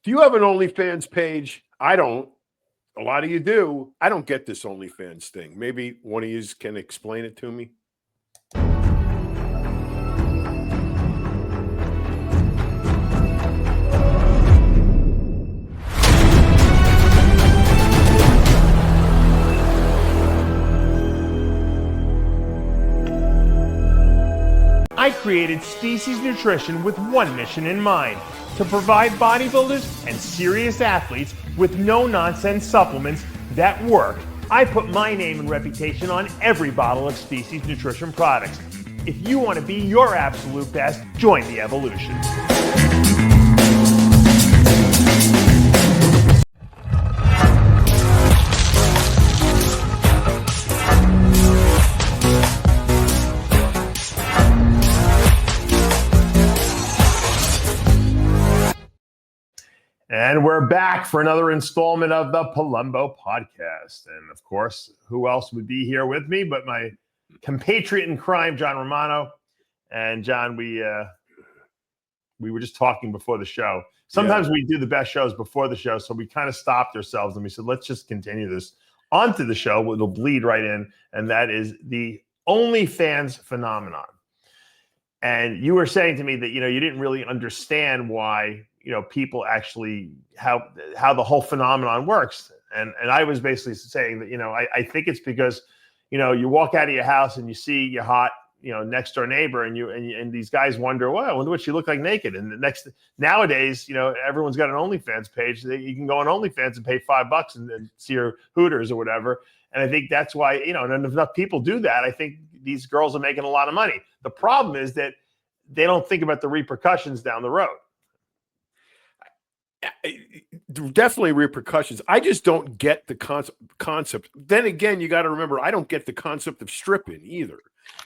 Do you have an OnlyFans page? I don't. A lot of you do. I don't get this OnlyFans thing. Maybe one of you can explain it to me. I created Species Nutrition with one mission in mind: to provide bodybuilders and serious athletes with no-nonsense supplements that work. I put my name and reputation on every bottle of Species Nutrition products. If you want to be your absolute best, join the evolution. And we're back for another installment of the Palumbo Podcast. And of course, who else would be here with me but my compatriot in crime, John Romano. And John, we were just talking before the show. Sometimes we do the best shows before the show, so we kind of stopped ourselves and we said, let's just continue this onto the show. It'll bleed right in, and that is the OnlyFans phenomenon. And you were saying to me that, you didn't really understand why, people actually, how the whole phenomenon works. And I was basically saying that, I think it's because, you walk out of your house and you see your hot, next door neighbor and these guys wonder, well, I wonder what she looked like naked. And nowadays, everyone's got an OnlyFans page. You can go on OnlyFans and pay $5 and see your Hooters or whatever. And I think that's why, and if enough people do that, I think these girls are making a lot of money. The problem is that they don't think about the repercussions down the road. Definitely repercussions. I just don't get the concept. Then again, you got to remember, I don't get the concept of stripping either.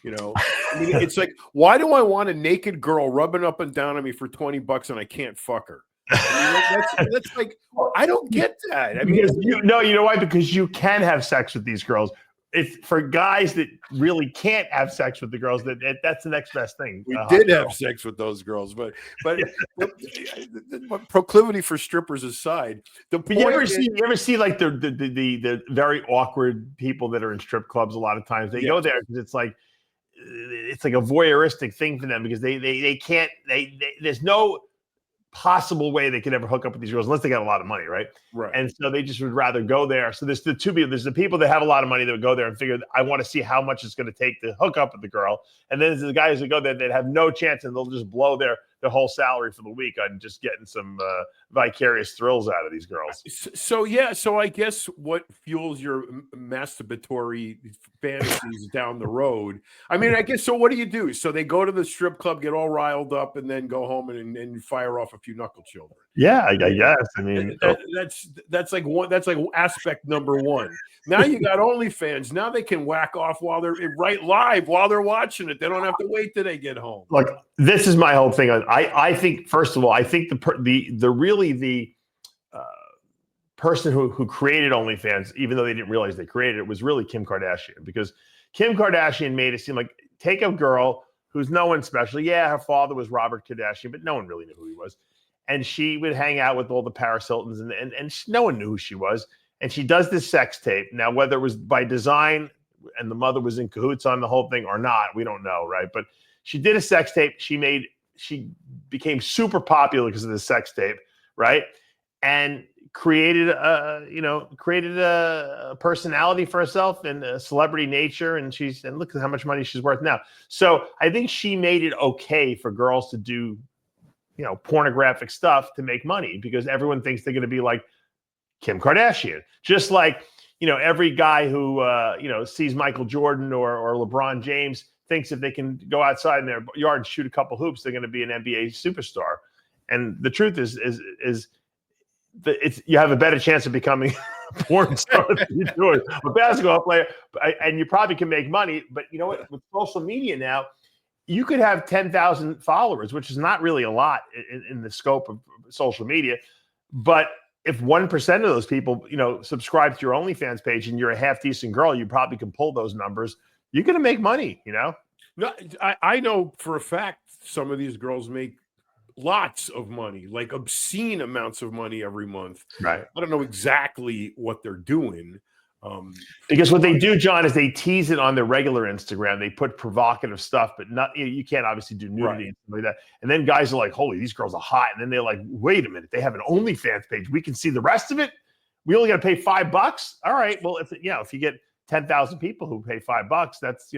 It's like, why do I want a naked girl rubbing up and down on me for $20 and I can't fuck her? That's like, I don't get that. You know why? Because you can have sex with these girls. It's for guys that really can't have sex with the girls. That's the next best thing. We did have sex with those girls, but proclivity for strippers aside, you ever see like the very awkward people that are in strip clubs? A lot of times they go there because it's like a voyeuristic thing for them because they can't. There's no possible way they could ever hook up with these girls unless they got a lot of money, right? And so they just would rather go there. So there's the two people. There's the people that have a lot of money that would go there and figure, I want to see how much it's going to take to hook up with the girl. And then there's the guys that go there that have no chance and they'll just blow their whole salary for the week on just getting some vicarious thrills out of these girls. So I guess what fuels your masturbatory fantasies down the road? I guess, so what do you do? So they go to the strip club, get all riled up, and then go home and fire off a few knuckle children. Yeah, I guess. That's like aspect number one. Now you got OnlyFans. Now they can whack off while they're live while they're watching it. They don't have to wait till they get home. Look, this is my whole thing. I think, first of all, I think the person who created OnlyFans, even though they didn't realize they created it, was really Kim Kardashian, because Kim Kardashian made it seem like, take a girl who's no one special. Yeah, her father was Robert Kardashian, but no one really knew who he was. And she would hang out with all the Paris Hiltons, and no one knew who she was. And she does this sex tape. Now, whether it was by design and the mother was in cahoots on the whole thing or not, we don't know, right? But she did a sex tape. She became super popular because of the sex tape, right? And created a personality for herself and a celebrity nature. And look at how much money she's worth now. So I think she made it okay for girls to do, pornographic stuff to make money, because everyone thinks they're going to be like Kim Kardashian. Just like, every guy who, sees Michael Jordan or LeBron James thinks if they can go outside in their yard and shoot a couple hoops, they're going to be an NBA superstar. And the truth is you have a better chance of becoming a porn star than you do a basketball player. And you probably can make money. But you know what? With social media now, you could have 10,000 followers, which is not really a lot in the scope of social media. But if 1% of those people, subscribe to your OnlyFans page and you're a half decent girl, you probably can pull those numbers. You're going to make money, No, I know for a fact some of these girls make lots of money, like obscene amounts of money every month. Right. I don't know exactly what they're doing. Because what they do, John, is they tease it on their regular Instagram. They put provocative stuff, but not you can't obviously do nudity and stuff like that. And then guys are like, "Holy, these girls are hot!" And then they're like, "Wait a minute, they have an OnlyFans page. We can see the rest of it. We only got to pay $5. All right. Well, if you get 10,000 people who pay $5, that's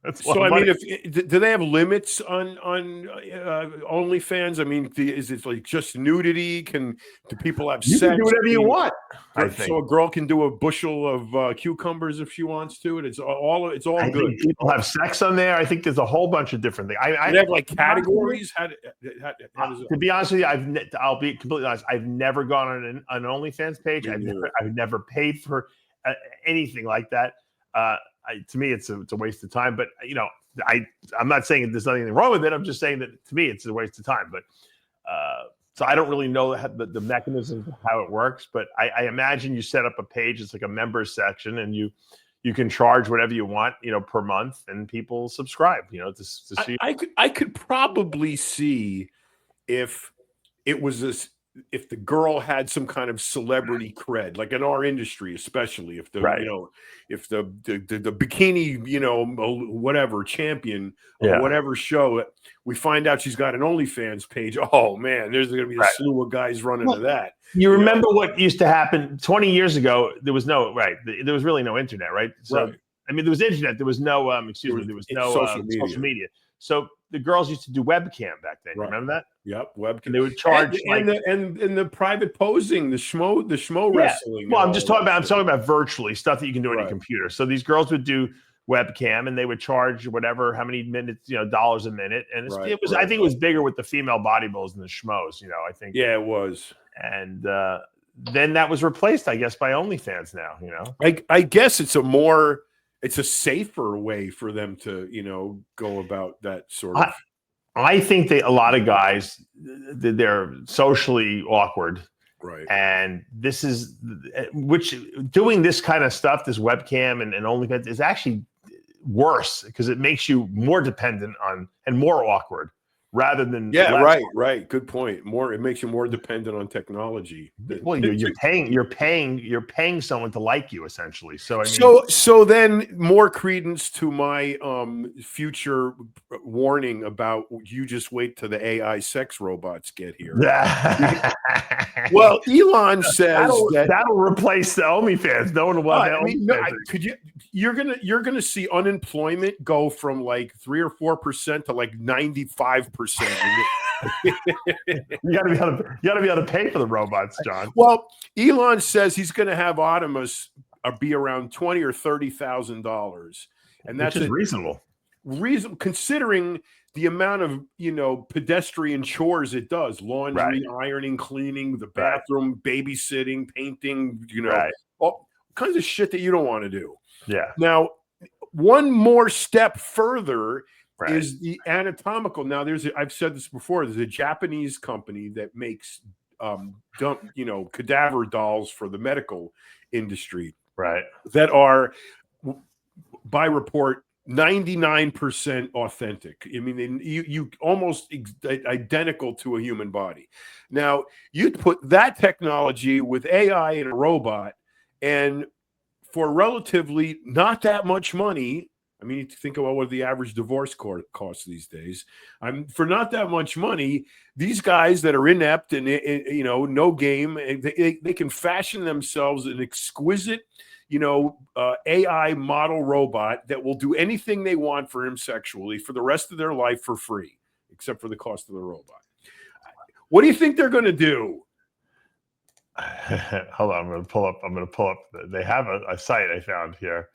That's so I mean, do they have limits on OnlyFans? I mean, is it like just nudity? Do people have sex? You can do whatever you want. So a girl can do a bushel of cucumbers if she wants to, and it's all good. People have sex on there. I think there's a whole bunch of different things. They have like categories. How does to be honest with you, I'll be completely honest. I've never gone on an OnlyFans page. I've never paid for anything like that. To me, it's a waste of time. But I'm not saying there's nothing wrong with it. I'm just saying that to me, it's a waste of time. But so I don't really know the mechanism of how it works. But I imagine you set up a page. It's like a members section, and you can charge whatever you want, per month, and people subscribe. To see. I could probably see if it was if the girl had some kind of celebrity cred, like in our industry, especially if the if the bikini whatever champion or whatever show, we find out she's got an OnlyFans page. Oh man, there's going to be a slew of guys running to that. You remember what used to happen 20 years ago? There was there was really no internet, right? So I mean, there was internet. There was no there was no social media. So the girls used to do webcam back then. You remember that? Yep, webcam. And they would charge and the private posing, the schmo wrestling. Well, I'm talking about virtually stuff that you can do on your computer. So these girls would do webcam, and they would charge how many minutes, dollars a minute. And it was I think it was bigger with the female bodybuilders than the schmoes. I think. Yeah, it was. And then that was replaced, I guess, by OnlyFans now. I guess it's a safer way for them to, go about that sort of. I think a lot of guys, they're socially awkward. Right. And this is doing this kind of stuff, this webcam and OnlyFans is actually worse because it makes you more dependent on and more awkward rather than right. Good point. It makes you more dependent on technology. Well, you're paying someone to like you essentially. So so then more credence to my future warning about you just wait till the AI sex robots get here. Well, Elon says that'll replace the OnlyFans. No one will want that. You're gonna see unemployment go from like 3 or 4% to like 95%. You gotta be able to pay for the robots, John. Well, Elon says he's going to have Optimus be around $20,000 or $30,000, and that's reasonable. Considering the amount of pedestrian chores it does: laundry, ironing, cleaning, the bathroom, babysitting, painting, all kinds of shit that you don't want to do. Yeah. Now, one more step further. Is the anatomical. Now, I've said this before, there's a Japanese company that makes cadaver dolls for the medical industry. Right. That are, by report, 99% authentic. I mean, you almost identical to a human body. Now, you'd put that technology with AI and a robot, and for relatively not that much money. I mean, you think about what the average divorce court costs these days. For not that much money, these guys that are inept and no game, they can fashion themselves an exquisite, AI model robot that will do anything they want for him sexually for the rest of their life for free, except for the cost of the robot. What do you think they're going to do? Hold on, I'm going to pull up. They have a site I found here.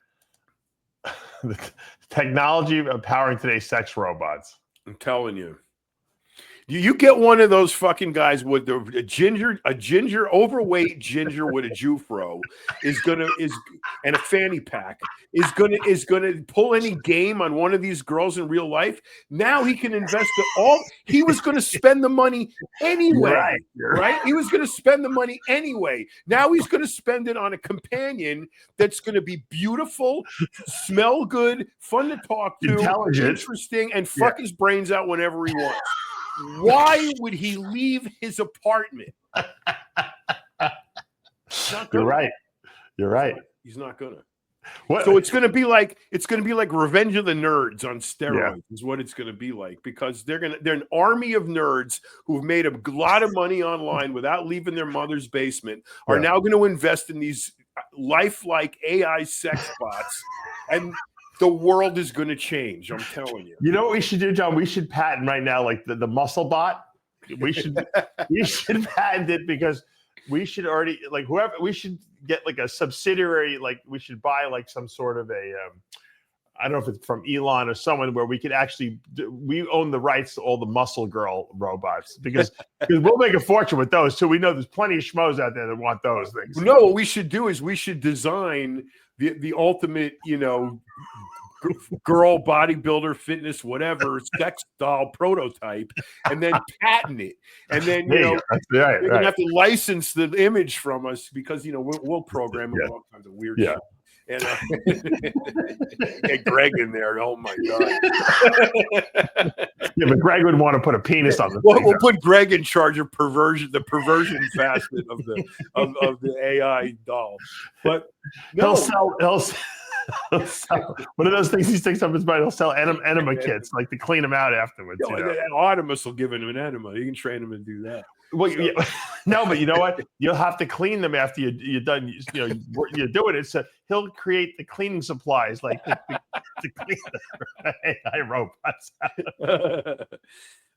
The technology empowering today's sex robots. I'm telling you. You get one of those fucking guys with a ginger, overweight ginger with a Jufro and a fanny pack is gonna pull any game on one of these girls in real life. Now he can invest he was gonna spend the money anyway. Right? He was gonna spend the money anyway. Now he's gonna spend it on a companion that's gonna be beautiful, smell good, fun to talk to, intelligent, interesting, and fuck his brains out whenever he wants. Why would he leave his apartment? You're right. You're right. He's not gonna. What? So it's gonna be like Revenge of the Nerds on steroids, is what it's gonna be like, because they're an army of nerds who've made a lot of money online without leaving their mother's basement, are now going to invest in these lifelike AI sex bots, and the world is going to change. I'm telling you. You know what we should do, John? We should patent right now, like the muscle bot. We should patent it, because we should already, like, whoever, we should get like a subsidiary, like we should buy like some sort of a I don't know if it's from Elon or someone, where we could actually we own the rights to all the muscle girl robots, because we'll make a fortune with those too. We know there's plenty of schmoes out there that want those things. No, what we should do is we should design the ultimate, girl bodybuilder, fitness, whatever, sex doll prototype, and then patent it. And then, they're going to have to license the image from us, because, we'll program all kinds of weird shit. And get Greg in there. Oh my God. Yeah, but Greg would want to put a penis on the We'll put Greg in charge of the perversion facet of the AI doll. But no. He'll sell one of those things he sticks up his butt. He'll sell enema kits, like to clean him out afterwards. Artemis will give him an enema. You can train him to do that. Well, no, but you know what? You'll have to clean them after you're done. You're doing it. So he'll create the cleaning supplies, like to clean the AI robots.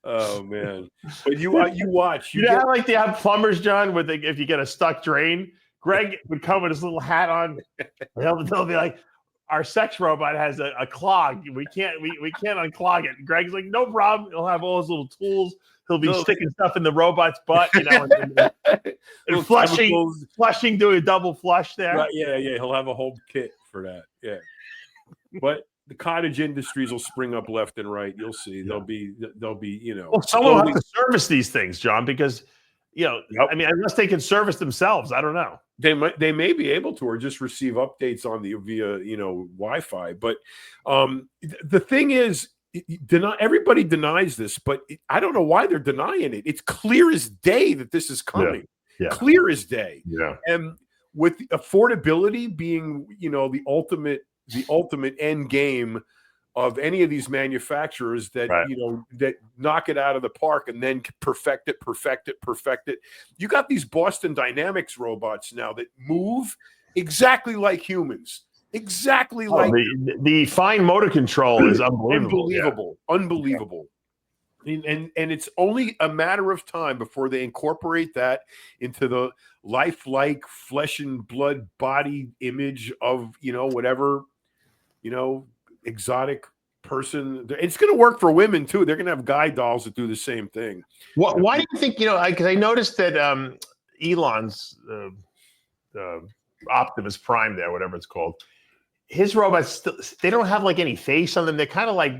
Oh man! But you watch. You know how like they have plumbers, John, where if you get a stuck drain, Greg would come with his little hat on. They'll be like, our sex robot has a clog. We can't unclog it. And Greg's like, no problem. He'll have all his little tools. He'll be sticking stuff in the robot's butt, and flushing, doing a double flush there. Right, yeah. He'll have a whole kit for that. Yeah. But the cottage industries will spring up left and right. You'll see. They'll be. Well, someone will have to service these things, John, because I mean, unless they can service themselves, I don't know. They may be able to, or just receive updates on via Wi-Fi. But the thing is, everybody denies this, but I don't know why they're denying it. It's clear as day that this is coming. Yeah. Clear as day. Yeah. And with affordability being, the ultimate end game of any of these manufacturers that that knock it out of the park and then perfect it. You got these Boston Dynamics robots now that move exactly like humans. Exactly like the fine motor control is unbelievable. Unbelievable. And it's only a matter of time before they incorporate that into the lifelike flesh and blood body image of whatever exotic person. It's going to work for women too. They're going to have guy dolls that do the same thing. Why do you think because I noticed that Elon's Optimus Prime there, whatever it's called, his robots they don't have like any face on them. They're kind of like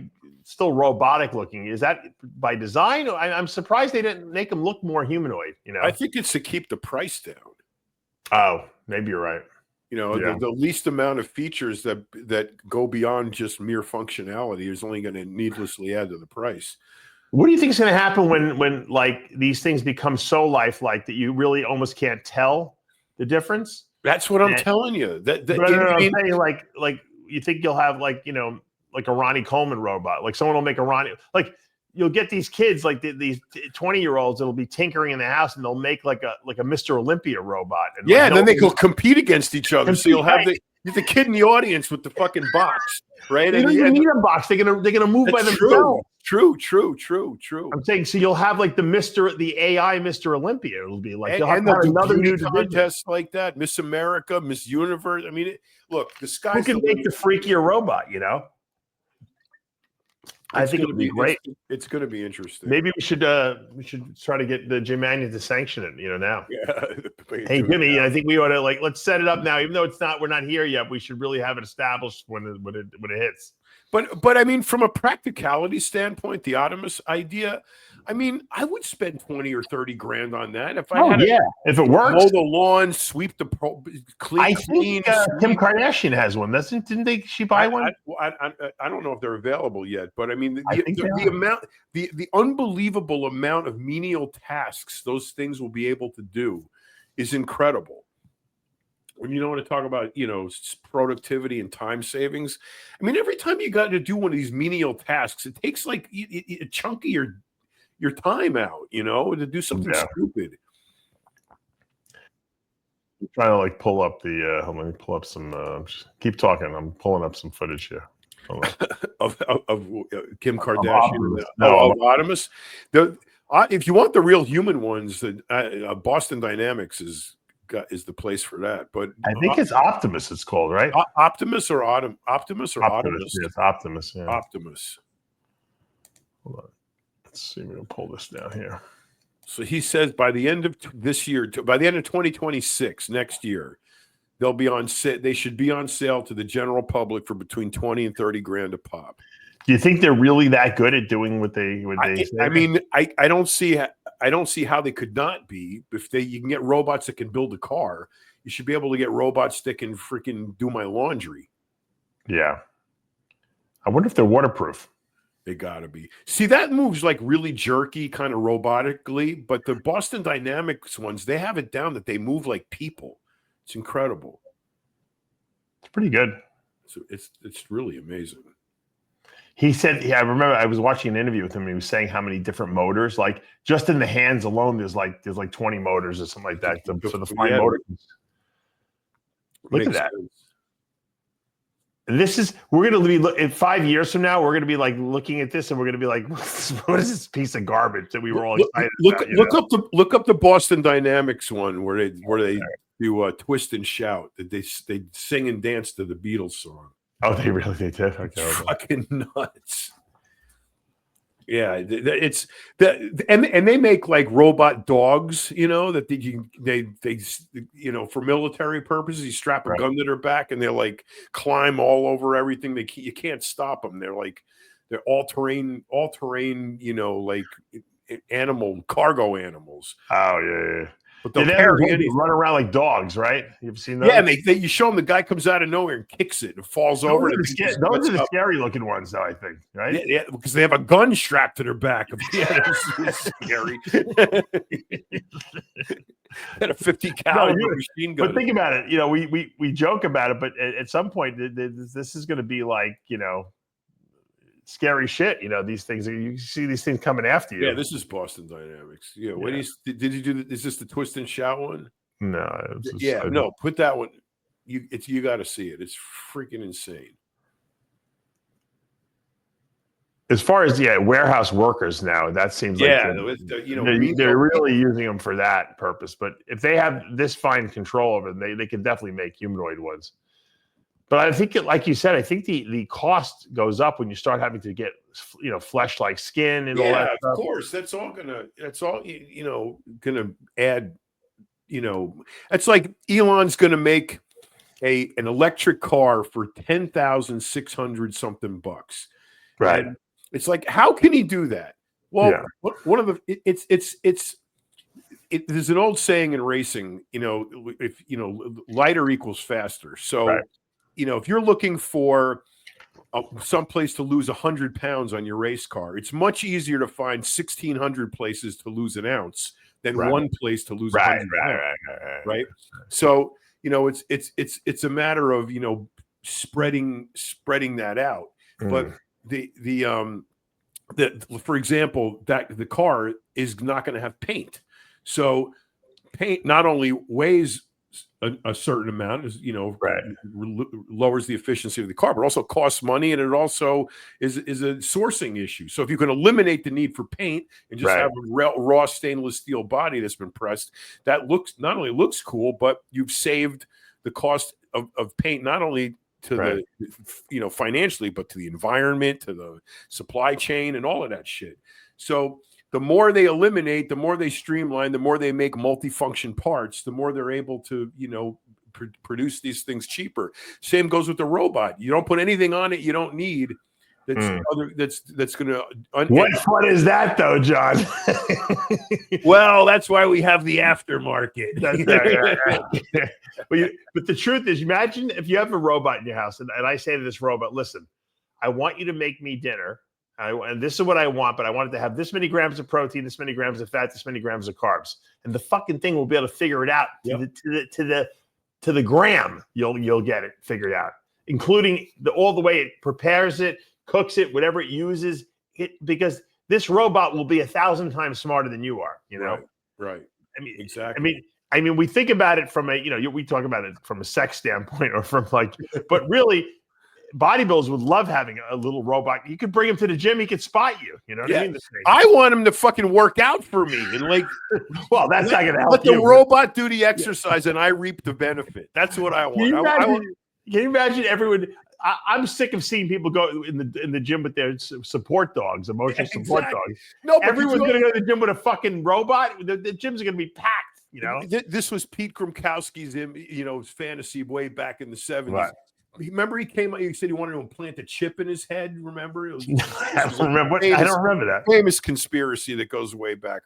still robotic looking. Is that by design? I'm surprised they didn't make them look more humanoid. I think it's to keep the price down. Oh, maybe you're right. The least amount of features that go beyond just mere functionality is only going to needlessly add to the price. What do you think is going to happen when like these things become so lifelike that you really almost can't tell the difference? That's what I'm telling you. Like you think you'll have like a Ronnie Coleman robot, like someone will make a Ronnie, like you'll get these kids like these 20-year-olds that'll be tinkering in the house and they'll make like a Mr. Olympia robot. And then they will compete against each other. So you'll have the kid in the audience with the fucking box, right? They don't even need a box. They're gonna move by themselves. True. I'm saying, so you'll have like the AI Mr. Olympia. It'll be like you'll have another new contest like that, Miss America, Miss Universe. I mean, look, the sky. Who can make the freakier robot? I think it would be great. It's going to be interesting. Maybe we should try to get the Jim Mannion to sanction it. Now. Yeah. Hey Jimmy, I think we ought to let's set it up now. Even though we're not here yet. We should really have it established when it hits. But I mean, from a practicality standpoint, the Optimus idea, I mean, I would spend 20 or 30 grand on that if I had if it works. Mow the lawn, sweep the clean. I think Kim Kardashian has one. Didn't they? She buy one? I don't know if they're available yet, but I mean, the unbelievable amount of menial tasks those things will be able to do is incredible. When you want to talk about, productivity and time savings, I mean, every time you got to do one of these menial tasks, it takes like a chunk of your time out, to do something stupid. I'm trying to like pull up the. Let me pull up some. Keep talking. I'm pulling up some footage here of Kim Kardashian. Of Optimus. If you want the real human ones, Boston Dynamics is the place for that. But I think it's Optimus. It's called, right? Optimus or Optimus or Optimus. Yes, Optimus. Yeah. Optimus. Hold on. Let's see. We're gonna pull this down here. So he says by the end of this year, by the end of 2026, next year, they'll be on sale. They should be on sale to the general public for between 20 and 30 grand a pop. Do you think they're really that good at doing what they say? I mean, I don't see how they could not be. If you can get robots that can build a car, you should be able to get robots that can freaking do my laundry. Yeah. I wonder if they're waterproof. They gotta be. See, that moves like really jerky, kind of robotically, but the Boston Dynamics ones, they have it down that they move like people. It's incredible. It's pretty good. So it's really amazing. He said, I remember I was watching an interview with him. He was saying how many different motors, like just in the hands alone, there's like 20 motors or something like that for the fine motor. Look at that. Sense. We're going to be in 5 years from now, we're going to be like looking at this and we're going to be like, what is this piece of garbage that we were all excited about? Look up the Boston Dynamics one where they do Twist and Shout. They sing and dance to the Beatles song. Oh, they did. Okay. Fucking nuts. Yeah, it's that, and they make like robot dogs, that they for military purposes. You strap a gun to their back and they like climb all over everything. You can't stop them. They're all terrain, like cargo animals. Oh yeah. But they'll run around like dogs, right? You've seen those? Yeah, and you show them the guy comes out of nowhere and kicks it and falls over. Those are the scary looking ones, though, I think, right? Yeah, because they have a gun strapped to their back. Yeah, it's scary. Had a 50 caliber machine gun. But think about it. We joke about it, but at some point, this is going to be like, scary shit. These things, you see these things coming after you. Yeah, this is Boston Dynamics. Yeah. Did you do? Is this the Twist and Shout one? No. No. Put that one. You got to see it. It's freaking insane. As far as warehouse workers now, that seems like they're really using them for that purpose. But if they have this fine control over them, they can definitely make humanoid ones. But I think, like you said, I think the cost goes up when you start having to get, flesh-like skin and all that stuff. Of course, that's all gonna add. It's like Elon's gonna make an electric car for $10,600 something bucks, right? And it's like, how can he do that? Well, one of the there's an old saying in racing, if lighter equals faster, so. Right. If you're looking for some place to lose 100 pounds on your race car, it's much easier to find 1,600 places to lose an ounce than one place to lose 100 pounds. Right. So, it's a matter of, spreading that out. But for example, that the car is not going to have paint. So paint not only weighs a certain amount, lowers the efficiency of the car, but also costs money, and it also is a sourcing issue. So if you can eliminate the need for paint and just have a raw stainless steel body that's been pressed, that not only looks cool, but you've saved the cost of paint not only to the financially, but to the environment, to the supply chain, and all of that shit. So the more they eliminate, the more they streamline, the more they make multifunction parts, the more they're able to, produce these things cheaper. Same goes with the robot. You don't put anything on it you don't need, that's going to. What fun is that, though, John? Well, that's why we have the aftermarket. But the truth is, imagine if you have a robot in your house, and I say to this robot, listen, I want you to make me dinner, and this is what I want, but I want it to have this many grams of protein, this many grams of fat, this many grams of carbs, and the fucking thing will be able to figure it out to the gram. You'll get it figured out, including all the way it prepares it, cooks it, whatever it uses, because this robot will be 1,000 times smarter than you are. You know, right? I mean, exactly. I mean, we think about it from we talk about it from a sex standpoint, or from but really, bodybuilders would love having a little robot. You could bring him to the gym; he could spot you. You know what I mean? I want him to fucking work out for me, and well, that's not going to help. Let the robot do the exercise, and I reap the benefit. That's what I want. Can you imagine everyone? I'm sick of seeing people go in the gym with their support dogs, emotional support dogs. No, but everyone's going to go to the gym with a fucking robot. The gyms are going to be packed. You know, this was Pete Kromkowski's, fantasy way back in the 70s. Right. Remember, he came out. He said he wanted to implant a chip in his head. Remember? I don't remember that famous conspiracy that goes way back.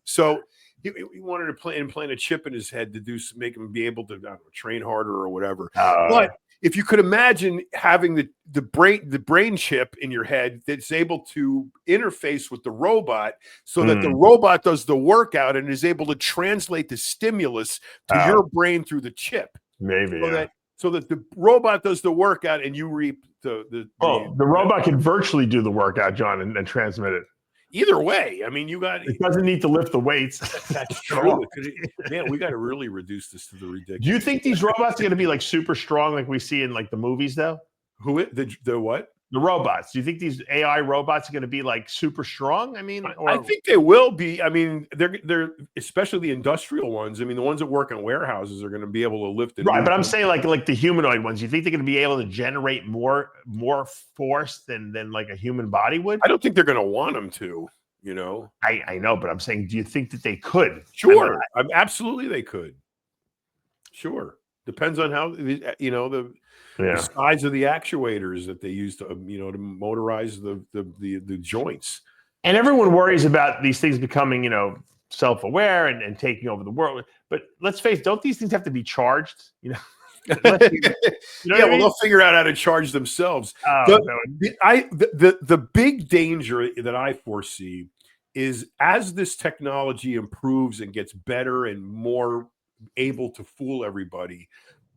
So he wanted to implant a chip in his head to make him be able to train harder or whatever. But if you could imagine having the brain chip in your head that's able to interface with the robot, so that the robot does the workout and is able to translate the stimulus to your brain through the chip. Maybe so that the robot does the workout and you reap the robot can virtually do the workout, John, and transmit it. Either way, I mean, it doesn't need to lift the weights. That's true. Man, we got to really reduce this to the ridiculous. Do you think these robots are going to be super strong, like we see in the movies, though? The what? The robots. Do you think these AI robots are going to be super strong? I mean, I think they will be. I mean, they're especially the industrial ones. I mean, the ones that work in warehouses are going to be able to lift it. Right, but I'm saying like the humanoid ones. You think they're going to be able to generate more force than a human body would? I don't think they're going to want them to. I know, but I'm saying, do you think that they could? Sure, absolutely they could. Sure, depends on how the size of the actuators that they use to to motorize the joints. And everyone worries about these things becoming self-aware and taking over the world. But let's face it, don't these things have to be charged? They'll figure out how to charge themselves. The big danger that I foresee is, as this technology improves and gets better and more able to fool everybody,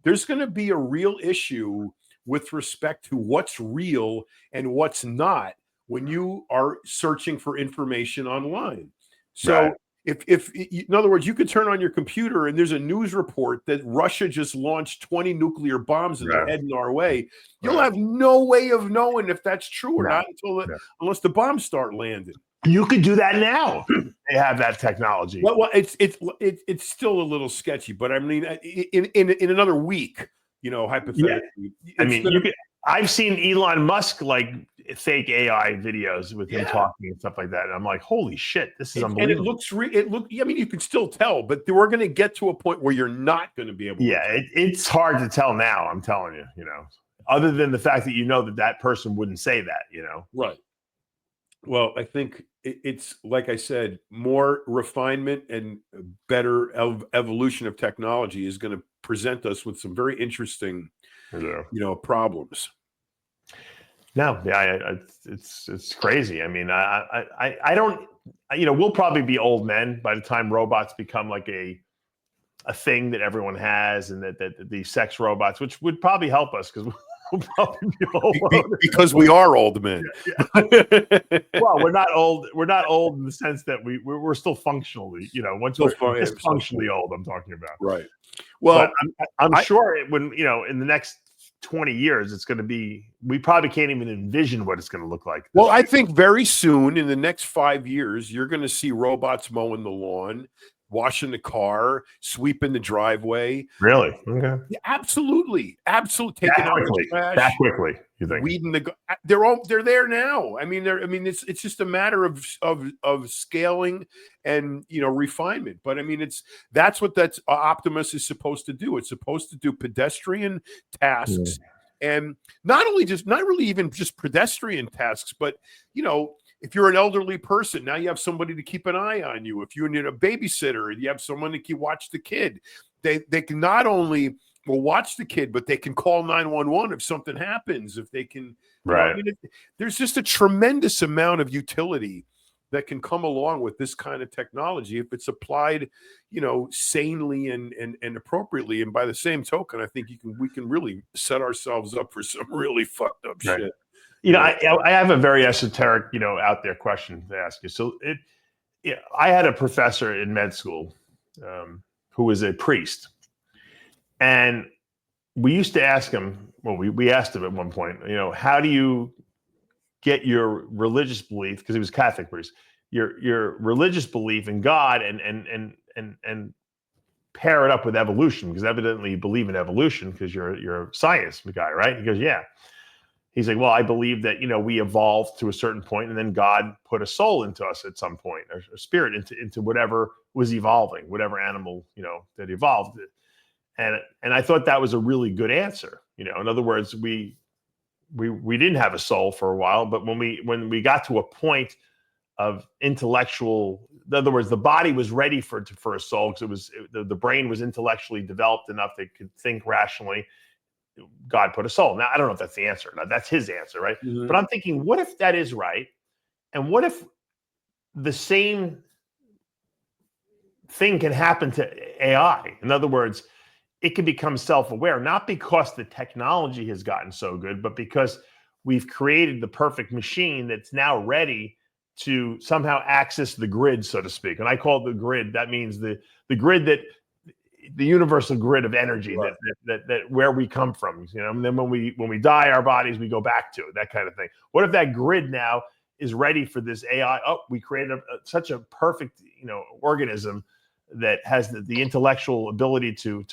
there's going to be a real issue with respect to what's real and what's not when you are searching for information online. So if in other words, you could turn on your computer and there's a news report that Russia just launched 20 nuclear bombs and they're heading our way. You'll have no way of knowing if that's true or not unless the bombs start landing. You could do that now. They have that technology. Well, it's still a little sketchy, but I mean, in another week, hypothetically. I mean, I've seen Elon Musk fake AI videos with him talking and stuff like that, and I'm like, holy shit, this is unbelievable. And it looks. I mean, you can still tell, but we're going to get to a point where you're not going to be able. Yeah, it's hard to tell now. I'm telling you, other than the fact that that person wouldn't say that, Right. Well, I think it's like I said, more refinement and better evolution of technology is going to present us with some very interesting, problems. No, it's crazy. I mean, I don't, we'll probably be old men by the time robots become a thing that everyone has, and that the sex robots, which would probably help us because we'll probably be old because we are old men. Well, we're not old. We're not old in the sense that we're still functionally, once we're functionally old, I'm talking about. Right. Well, but I'm sure when in the next 20 years, it's going to be, we probably can't even envision what it's going to look like. Well, I think very soon, in the next 5 years, you're going to see robots mowing the lawn, washing the car, sweeping the driveway. Really? Okay. Yeah, absolutely. Taking out the trash. That quickly, you think? Weeding they're there now. I mean, it's just a matter of scaling and refinement. But I mean, that's what Optimus is supposed to do. It's supposed to do pedestrian tasks And not really even just pedestrian tasks, but, if you're an elderly person, now you have somebody to keep an eye on you. If you need a babysitter, you have someone to watch the kid. They can not only watch the kid, but they can call 911 if something happens. If they can, there's just a tremendous amount of utility that can come along with this kind of technology if it's applied, sanely and appropriately. And by the same token, I think we can really set ourselves up for some really fucked up shit. I have a very esoteric, out there question to ask you. So I had a professor in med school who was a priest, and we used to ask him. Well, we asked him at one point, how do you get your religious belief, because he was Catholic priest, your religious belief in God and pair it up with evolution, because evidently you believe in evolution because you're a science guy, right? He goes, yeah. He's like, well, I believe that, we evolved to a certain point, and then God put a soul into us at some point, or a spirit into whatever was evolving, whatever animal, that evolved. And I thought that was a really good answer. In other words, we didn't have a soul for a while, but when we got to a point of intellectual, in other words, the body was ready for a soul, because the brain was intellectually developed enough that it could think rationally. God put a soul. Now, I don't know if that's the answer. Now, that's his answer, right? Mm-hmm. But I'm thinking, what if that is right? And what if the same thing can happen to AI? In other words, it can become self-aware, not because the technology has gotten so good, but because we've created the perfect machine that's now ready to somehow access the grid, so to speak. And I call it the grid. That means the grid the universal grid of energy, right, that where we come from, and then when we die, our bodies, we go back to it, that kind of thing. What if that grid now is ready for this AI? Oh, we created such a perfect, organism that has the intellectual ability to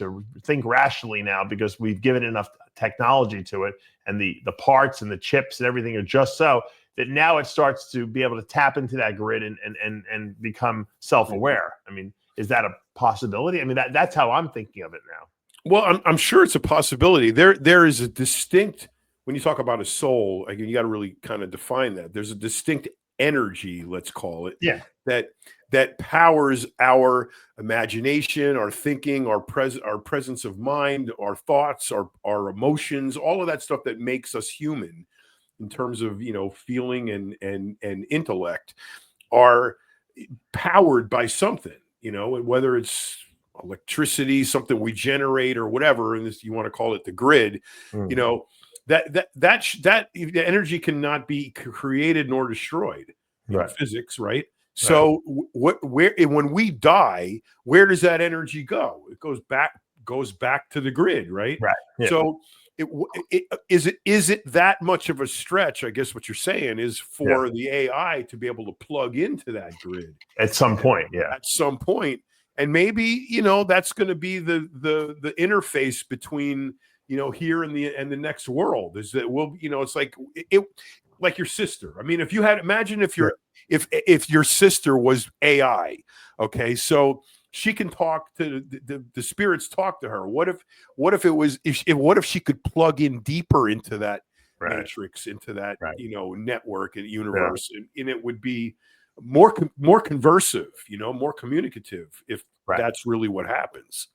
think rationally now, because we've given enough technology to it, and the parts and the chips and everything are just so that now it starts to be able to tap into that grid and become self-aware. I mean, is that a possibility? I mean, that's how I'm thinking of it now. Well, I'm sure it's a possibility. There is a distinct, when you talk about a soul, again, you got to really kind of define that. There's a distinct energy, let's call it, that powers our imagination, our thinking, our presence of mind, our thoughts, our emotions, all of that stuff that makes us human in terms of, feeling and intellect, are powered by something. Whether it's electricity, something we generate, or whatever, and this, you want to call it the grid, that energy cannot be created nor destroyed in physics, right? So when we die, where does that energy go? It goes back to the grid, right? Right. Yeah. So is it that much of a stretch? I guess what you're saying is for the AI to be able to plug into that grid at some point. Yeah. At some point. And maybe, that's going to be the interface between, here and the next world, is that it's like your sister. I mean, imagine if if your sister was AI, okay, so she can talk to the spirits, talk to her. What if she could plug in deeper into that matrix, into that network and universe, and it would be more conversive, more communicative, if that's really what happens.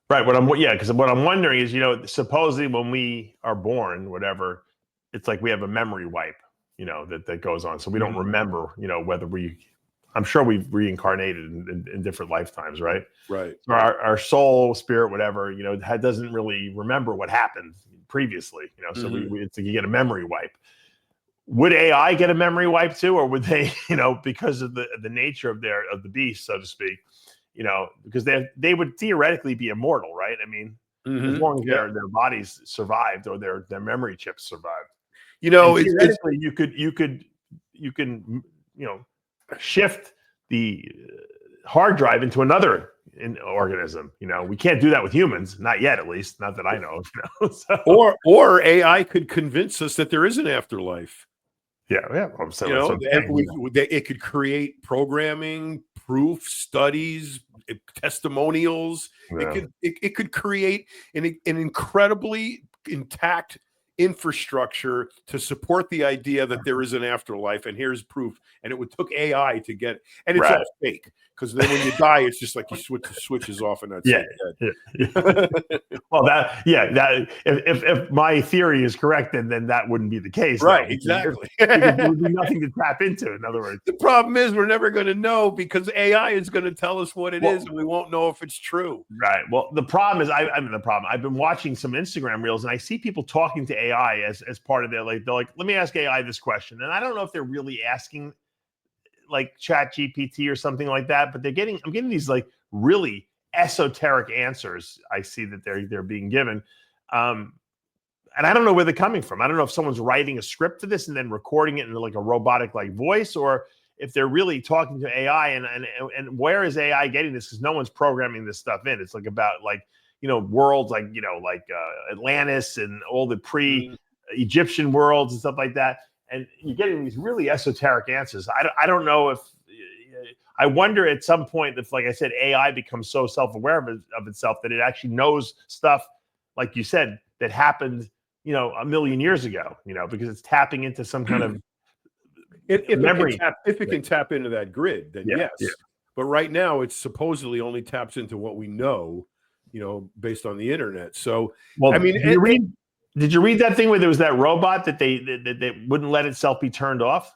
Right. Because what I'm wondering is, supposedly when we are born, whatever, it's like we have a memory wipe, that goes on. So we don't remember, whether I'm sure we've reincarnated in different lifetimes, right? Right. So our soul, spirit, whatever, doesn't really remember what happened previously, so it's like you get a memory wipe. Would AI get a memory wipe too, or would they, because of the nature of the beast, so to speak, because they would theoretically be immortal, right? I mean, as long as their bodies survived, or their memory chips survived. Theoretically, you can shift the hard drive into another organism. We can't do that with humans, not yet, at least, not that I know of. So. Or AI could convince us that there is an afterlife. It could create programming, proof, studies, testimonials. It could create an incredibly intact infrastructure to support the idea that there is an afterlife, and here's proof. And it took AI to get it. And it's all fake, because then when you die, it's just like you switches off and that's it. Well, that if my theory is correct, then that wouldn't be the case. Right, exactly. There would be nothing to tap into, in other words. The problem is we're never going to know, because AI is going to tell us what it is, and we won't know if it's true. Right. Well, the problem is, I've been watching some Instagram reels, and I see people talking to AI as part of their, like, they're like, let me ask AI this question. And I don't know if they're really asking like Chat GPT or something like that, but I'm getting these like really esoteric answers. I see that they're being given. And I don't know where they're coming from. I don't know if someone's writing a script to this and then recording it in like a robotic like voice, or if they're really talking to AI. And where is AI getting this? Because no one's programming this stuff in. It's like about like, worlds like, Atlantis and all the pre-Egyptian worlds and stuff like that. And you're getting these really esoteric answers. I don't know if I wonder at some point if, like I said, AI becomes so self-aware of itself that it actually knows stuff, like you said, that happened, a million years ago, because it's tapping into some kind of memory. If it can tap into that grid, then yes. Yeah. But right now, it supposedly only taps into what we know, based on the internet. So, well, I mean, did you read that thing where there was that robot that they wouldn't let itself be turned off?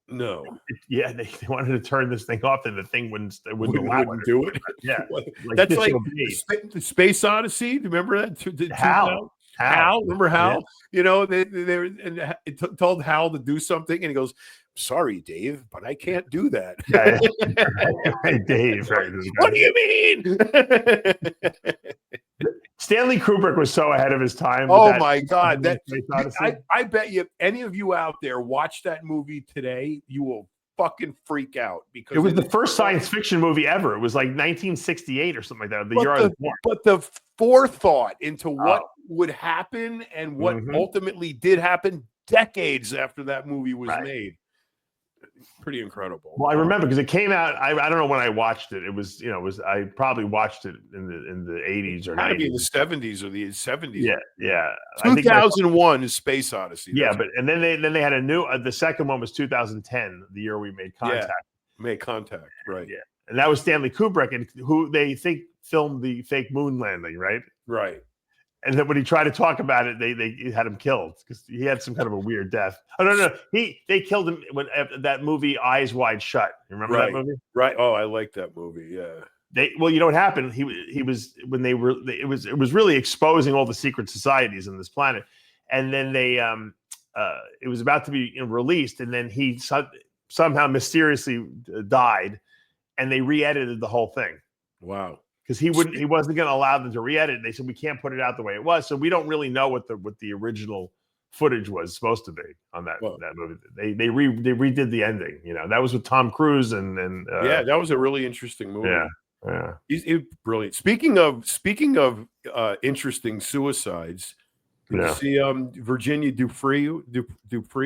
No. They wanted to turn this thing off, and the thing wouldn't do it. Yeah, that's like the Space Odyssey. Do you remember that? Hal, remember Hal? Yeah. They told Hal to do something, and he goes, "Sorry, Dave, but I can't do that." Hey, Dave, right? What do you mean? Stanley Kubrick was so ahead of his time. Oh my God! I bet you, if any of you out there watch that movie today, you will fucking freak out, because it was the first science fiction movie ever. It was like 1968 or something like that. The year I was born. But the forethought into what would happen and what ultimately did happen decades after that movie was made. Pretty incredible. Well, I remember because it came out. I don't know when I watched it. It was I probably watched it in the 80s or 90s. Maybe in the 70s or the 70s. Yeah. 2001 is Space Odyssey. And then they had a new. The second one was 2010, the year we made contact. Made contact, right? Yeah, and that was Stanley Kubrick, and who they think filmed the fake moon landing, right? Right. And then when he tried to talk about it, they had him killed because he had some kind of a weird death. Oh no, they killed him when that movie Eyes Wide Shut. You remember that movie? Right. Oh, I like that movie. Yeah. You know what happened? He was when they were it was really exposing all the secret societies on this planet, and then it was about to be released, and then he somehow mysteriously died, and they re-edited the whole thing. Wow. Because he wasn't going to allow them to re-edit. They said we can't put it out the way it was, so we don't really know what the original footage was supposed to be on that movie. They redid the ending. That was with Tom Cruise and that was a really interesting movie. Yeah, he's brilliant. Speaking of interesting suicides, did you see Virginia Dupree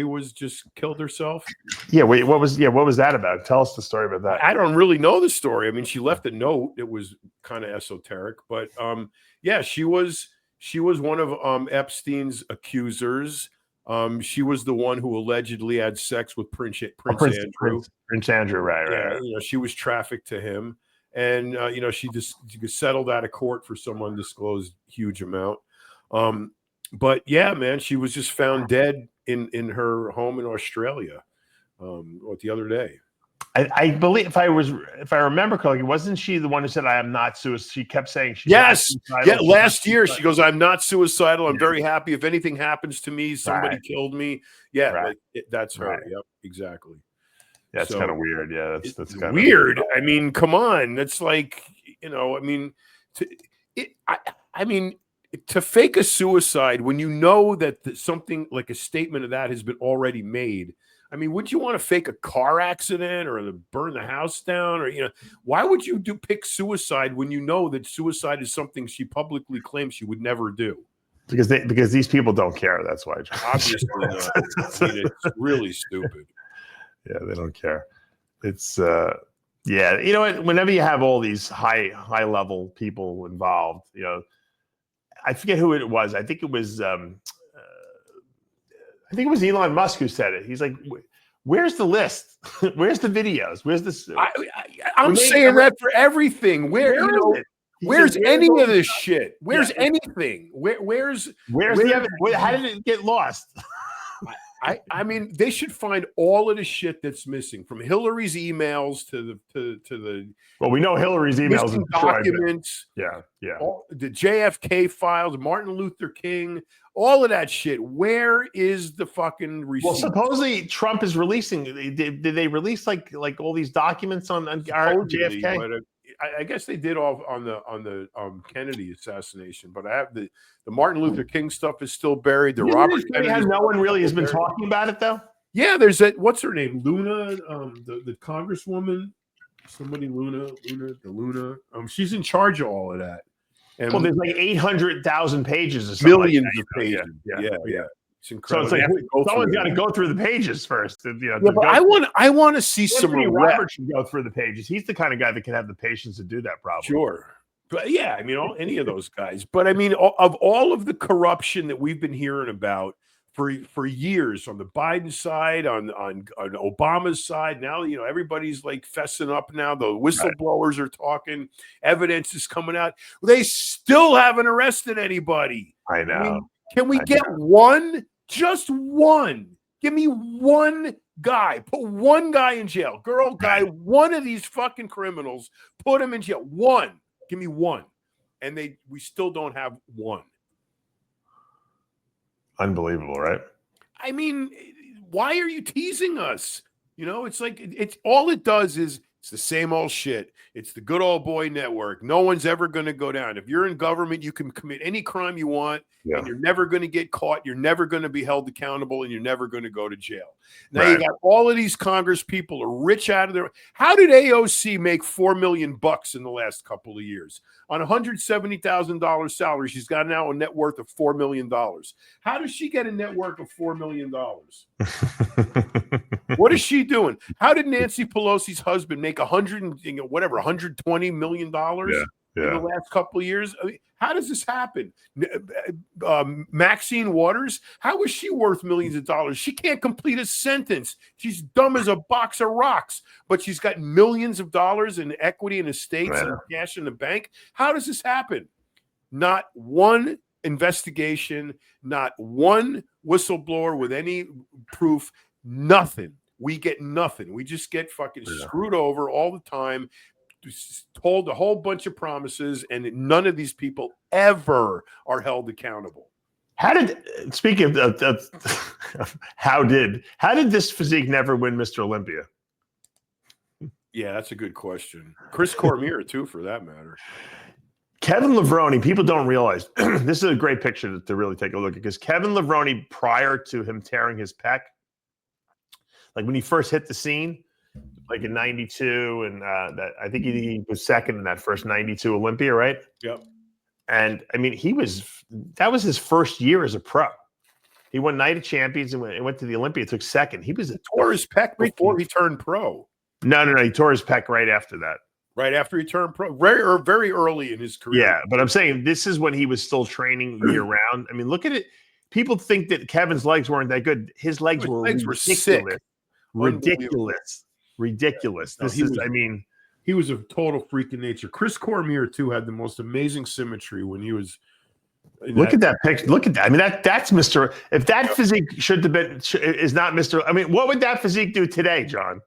was just killed herself? Yeah. Wait, what was that about? Tell us the story about that. I don't really know the story. I mean, she left a note. It was kind of esoteric, but she was one of Epstein's accusers. She was the one who allegedly had sex with Prince Andrew. Prince Andrew, right. She was trafficked to him, and she settled out of court for some undisclosed huge amount. But yeah, man, she was just found dead in her home in Australia the other day. I believe if I remember correctly, wasn't she the one who said I am not suicidal? She kept saying she's not suicidal. Yeah, last year she goes, I'm not suicidal. I'm very happy. If anything happens to me, somebody killed me. Yeah, that's her. Right. Yep, exactly. That's kind of weird. Yeah, that's kind of weird. I mean, come on. That's like, to fake a suicide when you know that something like a statement of that has been already made. I mean, would you want to fake a car accident or burn the house down? Or, why would you pick suicide when you know that suicide is something she publicly claims she would never do? Because these people don't care. That's why. Obviously not. I mean, it's really stupid. Yeah, they don't care. It's you know what? Whenever you have all these high level people involved, I forget who it was. I think it was I think it was Elon Musk who said it. He's like, where's the list? Where's the videos? Where's this? I'm saying that for everything. Where's any of this shit? Where's anything? Where's the evidence? How did it get lost? I mean, they should find all of the shit that's missing, from Hillary's emails to the. Well, we know Hillary's emails and documents. Yeah. The JFK files, Martin Luther King, all of that shit. Where is the fucking receipt? Well, supposedly Trump is releasing. Did they release like all these documents on JFK? But, I guess they did all on the Kennedy assassination, but I have the Martin Luther King stuff is still buried. The Robert Kennedy. No one really has been talking about it though. Yeah, there's that. What's her name? Luna, the congresswoman. Somebody Luna. She's in charge of all of that. And well, there's like 800,000 pages or something. Millions of pages. Yeah. It's incredible. So it's like someone's got to go through the pages first. But I want to see some. Robert should go through the pages. He's the kind of guy that can have the patience to do that. Probably. Sure. But yeah, I mean, any of those guys. But I mean, of all of the corruption that we've been hearing about for years on the Biden side, on Obama's side, now everybody's like fessing up. Now the whistleblowers are talking. Evidence is coming out. They still haven't arrested anybody. I know. I mean, can we get one? Just one. Give me one guy. Put one guy in jail. Girl, guy, one of these fucking criminals. Put him in jail. One. Give me one. And we still don't have one. Unbelievable, right? I mean, why are you teasing us? It's like it's all it does is it's the same old shit. It's the good old boy network. No one's ever going to go down. If you're in government, you can commit any crime you want, and you're never going to get caught. You're never going to be held accountable, and you're never going to go to jail. Now you got all of these Congress people are rich out of their. How did AOC make $4 million in the last couple of years on $170,000 salary? She's got now a net worth of $4 million. How does she get a net worth of $4 million? What is she doing? How did Nancy Pelosi's husband make $120 million in the last couple of years? I mean, how does this happen? Maxine Waters, how is she worth millions of dollars? She can't complete a sentence. She's dumb as a box of rocks, but she's got millions of dollars in equity and estates and cash in the bank. How does this happen? Not one investigation, not one whistleblower with any proof, nothing. We get nothing. We just get fucking screwed over all the time, told a whole bunch of promises, and none of these people ever are held accountable. Speaking of how did this physique never win Mr. Olympia? Yeah, that's a good question. Chris Cormier, too, for that matter. Kevin Levrone, people don't realize, this is a great picture to really take a look at, because Kevin Levrone, prior to him tearing his pec, like when he first hit the scene, like in 92, and that I think he was second in that first 92 Olympia, right? Yep. And I mean, that was his first year as a pro. He won Night of Champions and went to the Olympia, took second. He tore his pec before he turned pro. No, he tore his pec right after that. Right after he turned pro, very early in his career. Yeah, but I'm saying this is when he was still training year round. I mean, look at it. People think that Kevin's legs weren't that good. His legs were sick. Ridiculous. He was a total freak of nature. Chris Cormier too had the most amazing symmetry when he was. Look at that picture. Look at that. I mean, that's Mr. If that physique should have been is not Mr. I mean, what would that physique do today, John?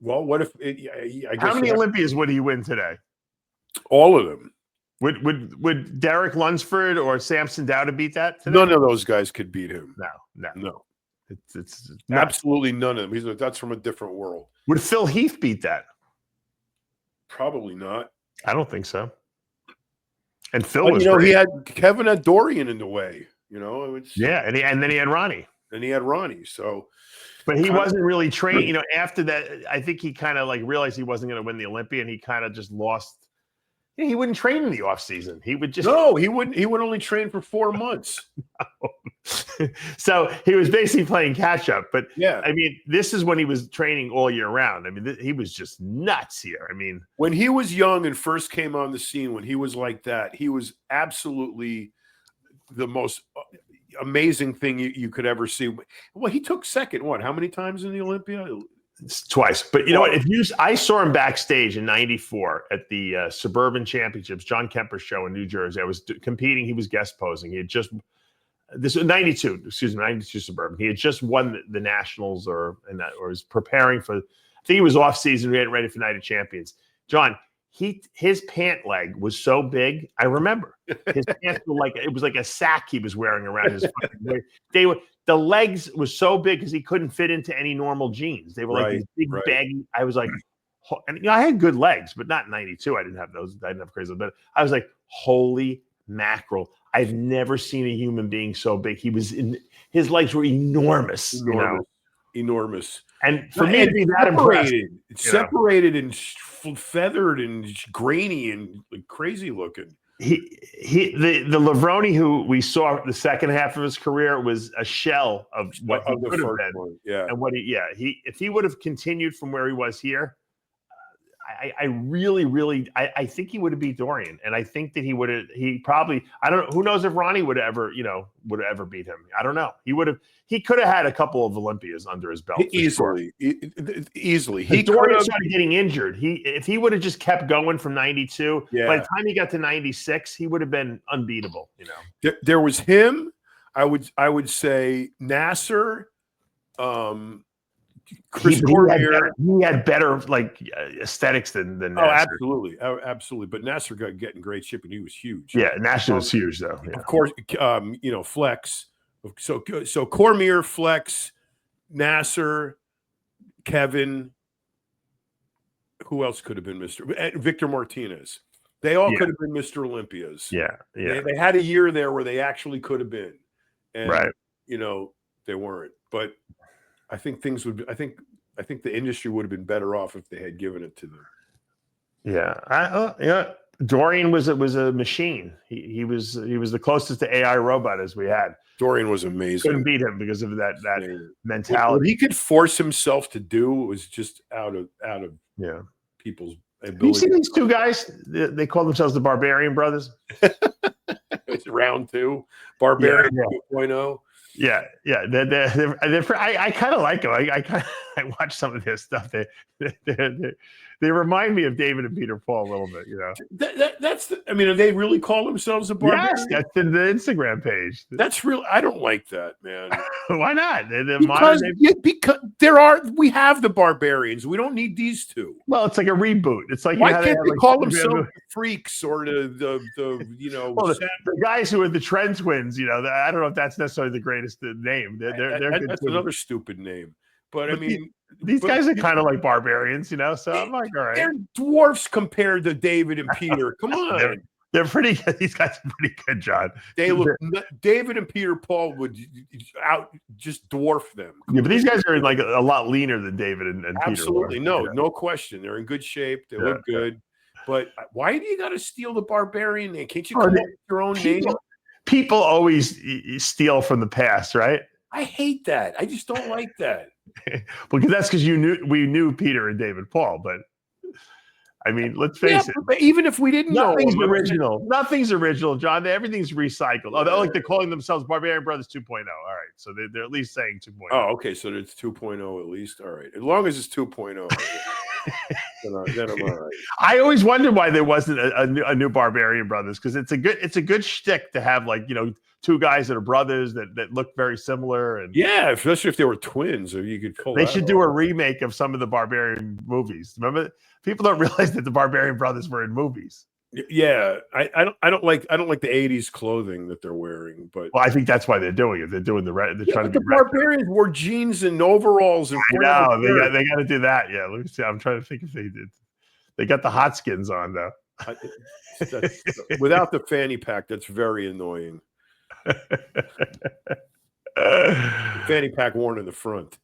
Well, what if? I guess how many Olympias would he win today? All of them. Would Derek Lunsford or Samson Dowda beat that today? None of those guys could beat him. No. It's absolutely none of them. That's from a different world. Would Phil Heath beat that? Probably not. I don't think so. And Phil was he had Kevin had Dorian in the way. And then he had Ronnie. So, but he wasn't really trained. After that, I think he kind of like realized he wasn't going to win the Olympia, and he kind of just lost. He wouldn't train in the off season. He would just he wouldn't. He would only train for 4 months. So he was basically playing catch up. But yeah, I mean, this is when he was training all year round. I mean, he was just nuts here. I mean, when he was young and first came on the scene, when he was like that, he was absolutely the most. amazing thing you could ever see. Well, he took second. What? How many times in the Olympia? Twice. But you know what? I saw him backstage in '94 at the Suburban Championships, John Kemper's show in New Jersey. I was competing. He was guest posing. He had just this was '92. Excuse me, '92 Suburban. He had just won the Nationals, or was preparing for. I think he was off season. We hadn't ready for Night of Champions. John, his pant leg was so big. I remember his pants were it was like a sack he was wearing around his fucking waist. The legs was so big because he couldn't fit into any normal jeans. They were like these big baggy. I was like, and I had good legs, but not in '92. I didn't have those. I didn't have crazy. But I was like, holy mackerel! I've never seen a human being so big. His legs were enormous. Enormous. And for me to be that separated and feathered and grainy and crazy looking. The Levrone who we saw the second half of his career was a shell of what he could have been. Yeah. And if he would have continued from where he was here, I really think he would have beat Dorian. And I think that he probably, I don't know, who knows if Ronnie would ever beat him. I don't know. He could have had a couple of Olympias under his belt. Easily. Dorian started getting injured. If he would have just kept going from '92, by the time he got to '96, he would have been unbeatable. There was him. I would say Nasser, Chris Cormier. He had better aesthetics than Nasser. Absolutely. But Nasser got getting great shape, and he was huge. Yeah, Nasser was huge though. Yeah. Of course, Flex. So Cormier, Flex, Nasser, Kevin. Who else could have been Victor Martinez? They all could have been Mr. Olympias. Yeah. They had a year there where they actually could have been, and they weren't. But I think things would. I think the industry would have been better off if they had given it to them. Yeah. Dorian was a machine. He was the closest to AI robot as we had. Dorian was amazing. Couldn't beat him because of that mentality. What he could force himself to do was just out of people's ability. You see these two guys? They call themselves the Barbarian brothers. It's round 2, Barbarian 2.0. Yeah. I kind of like them. I watch some of their stuff. They remind me of David and Peter Paul a little bit. Do they really call themselves a Barbarian? Yes, that's in the Instagram page. That's real. I don't like that, man. Why not? Because we have the Barbarians. We don't need these two. Well, it's like a reboot. It's like why can't they call themselves freaks or the the guys who are the Trend Twins? I don't know if that's necessarily the greatest name. That's another stupid name. But these guys are kind of like barbarians, so I'm like, all right. They're dwarfs compared to David and Peter. Come on. They're pretty good. These guys are pretty good, John. David and Peter Paul would just dwarf them. Yeah, but these guys are a lot leaner than David and Peter. Absolutely. No question. They're in good shape. They look good. But why do you got to steal the Barbarian name? Can't you come up with your own name? People always steal from the past, right? I hate that. I just don't like that. Because that's because we knew Peter and David Paul, but I mean, let's face it. But even if we didn't know, nothing's original, John. Everything's recycled. They're calling themselves Barbarian Brothers 2.0. All right, so they're at least saying 2.0. Oh, okay, so it's 2.0 at least. All right, as long as it's 2.0, then I'm all right. I always wondered why there wasn't a new Barbarian Brothers, because it's a good shtick to have two guys that are brothers that look very similar, and especially if they were twins, or you could pull. They should do a remake of some of the Barbarian movies. Remember, people don't realize that the Barbarian brothers were in movies. Yeah, I don't like the '80s clothing that they're wearing, but I think that's why they're doing it. They're doing they're trying to be Barbarians wore jeans and overalls. And I know they got to do that. Yeah, let me see. I'm trying to think if they did. They got the hot skins on though. Without the fanny pack, that's very annoying. Fanny pack worn in the front.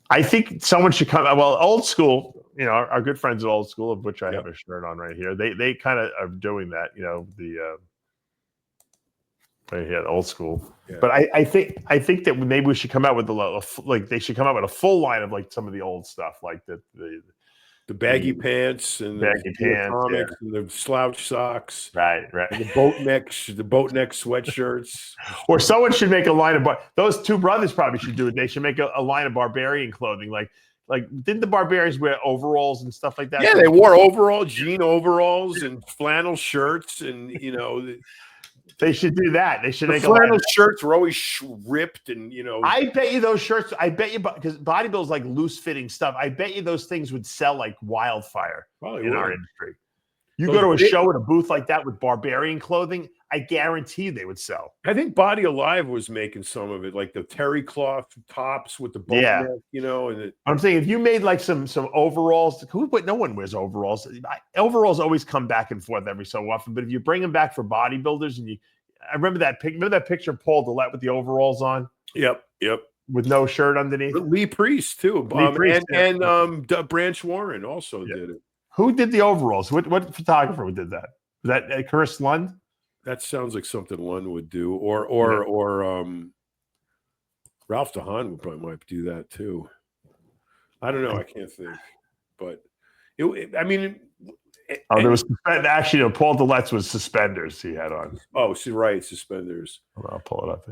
I think someone should come. Well, Old School, our good friends at Old School, of which I have a shirt on right here. They kind of are doing that. Old School. Yeah. But I think that maybe we should come out with they should come out with a full line of some of the old stuff, like the the baggy pants and baggy pants, comics and the slouch socks. Right. And the boat neck sweatshirts. Or someone should make a line of those two brothers probably should do it. They should make a line of Barbarian clothing. Like didn't the Barbarians wear overalls and stuff like that? Yeah, they wore jean overalls and flannel shirts, and they should do that. They should make flannel shirts were always ripped, and I bet you those shirts. I bet you because bodybuilding is like loose fitting stuff. I bet you those things would sell like wildfire in our industry. You go to a show at a booth like that with Barbarian clothing, I guarantee they would sell. I think Body Alive was making some of it, like the terry cloth tops with the boat neck, and I'm saying if you made like some overalls, no one wears overalls. Overalls always come back and forth every so often, but if you bring them back for bodybuilders, and I remember that picture of Paul Dillett with the overalls on. Yep. With no shirt underneath. Lee Priest too, and Branch Warren also did it. Who did the overalls? What photographer did that? Was that Chris Lund? That sounds like something Lund would do, or Ralph DeHaan would probably might do that too. I don't know. I can't think, but there was actually Paul Dillett's was suspenders he had on. Oh, see, right, suspenders. I'll pull it up.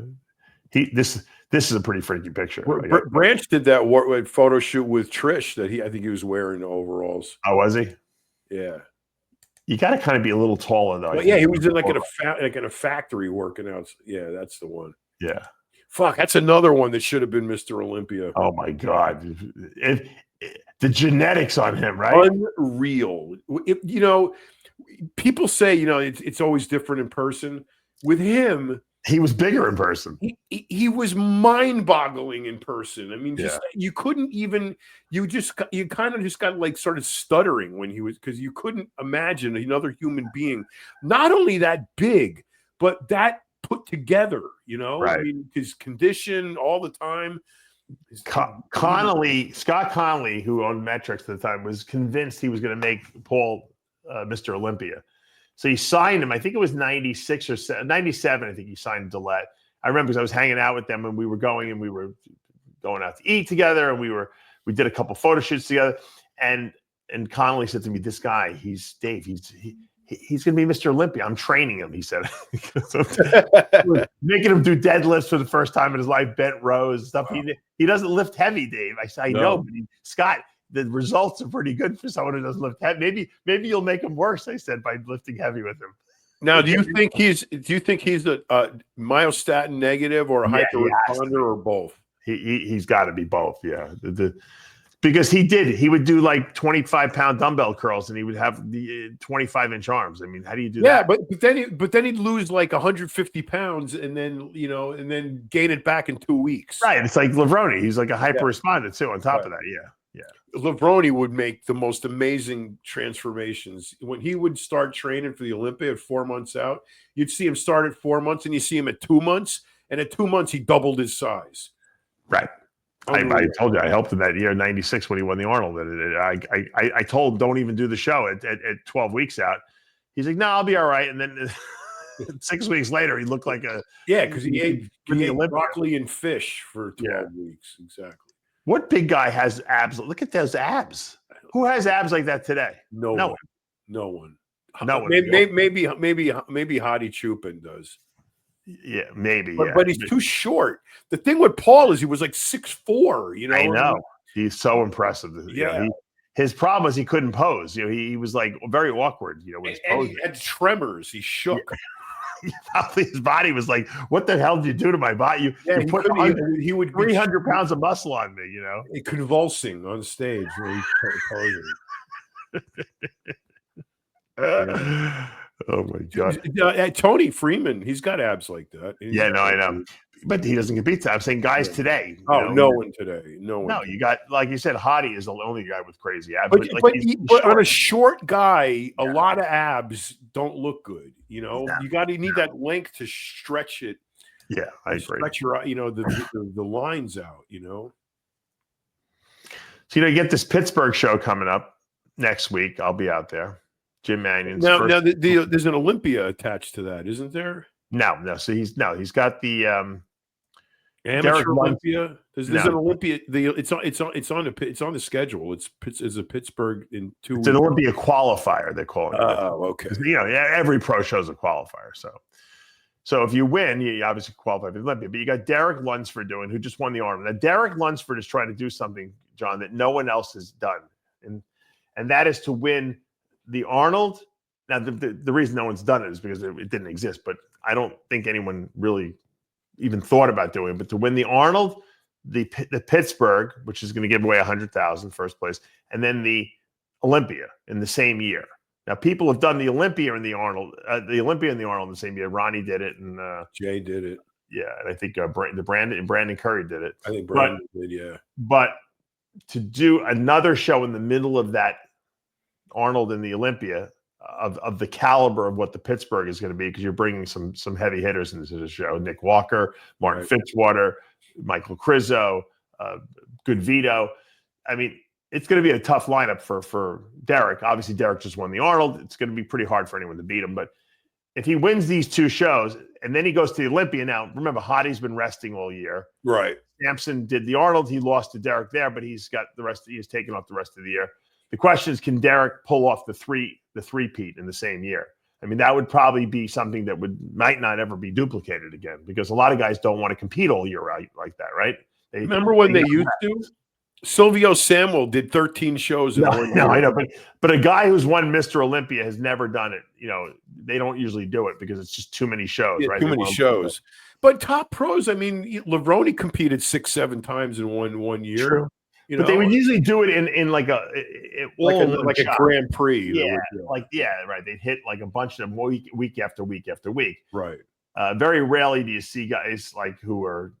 This is a pretty freaky picture. Branch did that photo shoot with Trish I think he was wearing overalls. Oh, was he? Yeah. You got to kind of be a little taller though. Well, he was in in a factory working out. Yeah, that's the one. Yeah. Fuck, that's another one that should have been Mr. Olympia. Oh my God. The genetics on him, right? Unreal. People say, it's always different in person. With him, he was bigger in person. He was mind-boggling in person. I mean, you couldn't even. You kind of just got like started stuttering when he was, because you couldn't imagine another human being, not only that big, but that put together. Right. I mean, his condition all the time. Scott Connolly, who owned Metrics at the time, was convinced he was going to make Paul Mr. Olympia. So he signed him. I think it was 96 or 97. I think he signed Dillet. I remember because I was hanging out with them and we were going out to eat together, and we did a couple photo shoots together. And Connolly said to me, "This guy, he's Dave. He's going to be Mr. Olympia. I'm training him," he said. Making him do deadlifts for the first time in his life, bent rows, stuff. Wow. He doesn't lift heavy, Dave. I said, I know, but Scott, the results are pretty good for someone who doesn't lift heavy. Maybe you'll make him worse, I said, by lifting heavy with him. Now, do you think he's a myostatin negative or a hyper-responder or both? He's got to be both, yeah. Because he would do like 25-pound dumbbell curls, and he would have the 25-inch arms. I mean, how do you do that? Yeah, but then he'd lose like 150 pounds, and then gain it back in 2 weeks. Right. It's like Levrone. He's like a hyper responder too. On top of that, yeah. Levrone would make the most amazing transformations. When he would start training for the Olympia at 4 months out, you'd see him start at 4 months, and you see him at 2 months, and at 2 months he doubled his size. Right. I told you I helped him that year, 96, when he won the Arnold. I told him, don't even do the show at 12 weeks out. He's like, no, I'll be all right. And then 6 weeks later, he looked like because he ate broccoli and fish for 12 weeks. Exactly. What big guy has abs? Look at those abs. Who has abs like that today? No one. No one. Maybe Hadi Chupin does. Yeah, maybe. But he's too short. The thing with Paul is he was like 6'4", I know. He's so impressive. Yeah. His problem was he couldn't pose. He was like very awkward, when he's posing. He had tremors. He shook. Probably his body was like, what the hell did you do to my body? You put he would 300 pounds of muscle on me, convulsing on stage when he's posing. Oh my God. Tony Freeman, he's got abs like that. I know. But he doesn't compete. I'm saying guys today. No one today. No one. No, you got, like you said, Hadi is the only guy with crazy abs. But on a short guy, a lot of abs don't look good. You need that length to stretch it. Yeah, I agree. Stretch your, the lines out. So you get this Pittsburgh show coming up next week. I'll be out there. Jim Mannion's now there's an Olympia attached to that, isn't there? No. So he's got the Amateur Olympia. There's an Olympia. It's on the schedule. It's a Pittsburgh in 2 weeks. It's an Olympia qualifier. They call it. Oh, okay. Every pro show is a qualifier. So if you win, you obviously qualify for the Olympia. But you got Derek Lunsford who just won the Arnold. Now Derek Lunsford is trying to do something, John, that no one else has done, and that is to win the Arnold. Now the reason no one's done it is because it didn't exist. But I don't think anyone really even thought about doing it, but to win the Arnold, the Pittsburgh, which is going to give away 100,000 first place, and then the Olympia in the same year. Now, people have done the Olympia and the Arnold, in the same year. Ronnie did it, and Jay did it. Yeah, and I think Brandon Curry did it. I think Brandon did, yeah. But to do another show in the middle of that Arnold and the Olympia, of the caliber of what the Pittsburgh is going to be, because you're bringing some heavy hitters into the show. Nick Walker, Martin Fitzwater, Michael Crizzo, Good Vito. I mean, it's going to be a tough lineup for Derek. Obviously, Derek just won the Arnold. It's going to be pretty hard for anyone to beat him. But if he wins these two shows and then he goes to the Olympia, now remember, Hottie's been resting all year. Right. Sampson did the Arnold. He lost to Derek there, but he's taken off the rest of the year. The question is, can Derek pull off the three-peat in the same year? I mean, that would probably be something that might not ever be duplicated again, because a lot of guys don't want to compete all year like that, right? Remember when they used to? Silvio Samuel did 13 shows in 1 year. No, I know, but a guy who's won Mr. Olympia has never done it. They don't usually do it because it's just too many shows, right? Too many shows. But top pros, I mean, Levrone competed 6-7 times in one year. True. But they would usually do it in like a Grand Prix. Right. They'd hit like a bunch of them week after week after week. Right. Very rarely do you see guys who are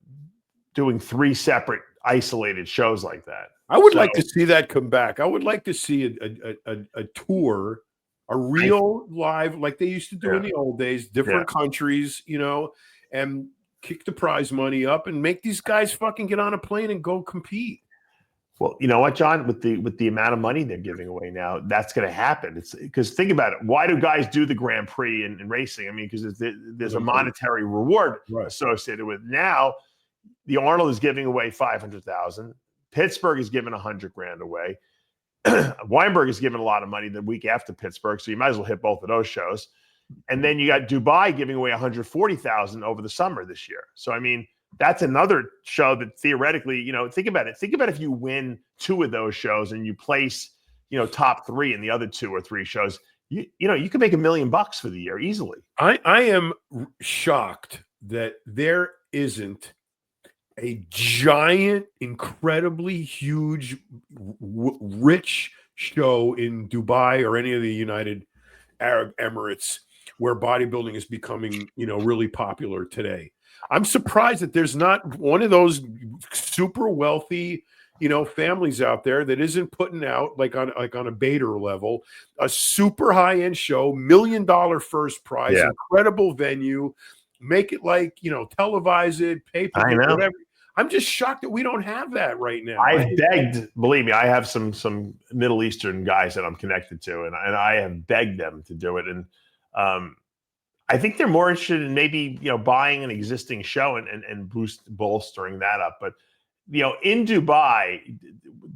doing 3 separate isolated shows like that. I would like to see that come back. I would like to see a tour, a real live, like they used to do in the old days, different countries, and kick the prize money up and make these guys fucking get on a plane and go compete. Well, you know what, John? With the amount of money they're giving away now, that's going to happen. It's because think about it. Why do guys do the Grand Prix in racing? I mean, because there's a monetary reward associated with it. Now. The Arnold is giving away 500,000. Pittsburgh is giving 100 grand away. Weinberg is giving a lot of money the week after Pittsburgh, so you might as well hit both of those shows. And then you got Dubai giving away 140,000 over the summer this year. So I mean, that's another show that theoretically, think about it. Think about if you win 2 of those shows and you place, top 3 in the other 2 or 3 shows. You could make $1 million for the year easily. I am shocked that there isn't a giant, incredibly huge, rich show in Dubai or any of the United Arab Emirates where bodybuilding is becoming, really popular today. I'm surprised that there's not one of those super wealthy, families out there that isn't putting out like on a Bader level, a super high-end show, $1 million first prize, incredible venue, make it televise it, pay per view, whatever. I'm just shocked that we don't have that right now. I've begged, believe me, I have some Middle Eastern guys that I'm connected to, and I have begged them to do it. And I think they're more interested in maybe, buying an existing show and bolstering that up. But, in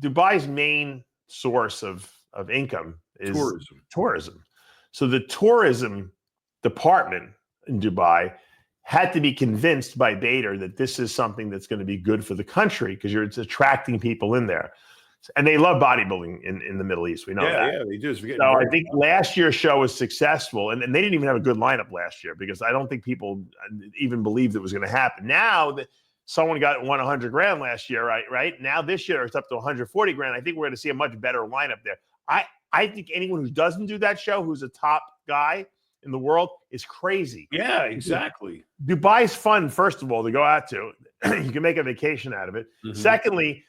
Dubai's main source of income is tourism. So the tourism department in Dubai had to be convinced by Bader that this is something that's going to be good for the country because it's attracting people in there. And they love bodybuilding in the Middle East. We know that. Yeah, they do. So I think last year's show was successful, and they didn't even have a good lineup last year because I don't think people even believed it was going to happen. Now that someone won 100 grand last year, right? Now this year it's up to 140 grand. I think we're going to see a much better lineup there. I think anyone who doesn't do that show, who's a top guy in the world, is crazy. Yeah, exactly. Dubai's fun, first of all, to go out to. You can make a vacation out of it. Mm-hmm. Secondly,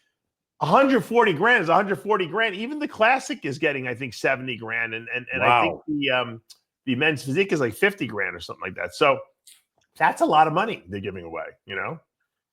140 grand is 140 grand. Even the classic is getting, I think, 70 grand. And wow. I think the men's physique is like 50 grand or something like that. So that's a lot of money they're giving away,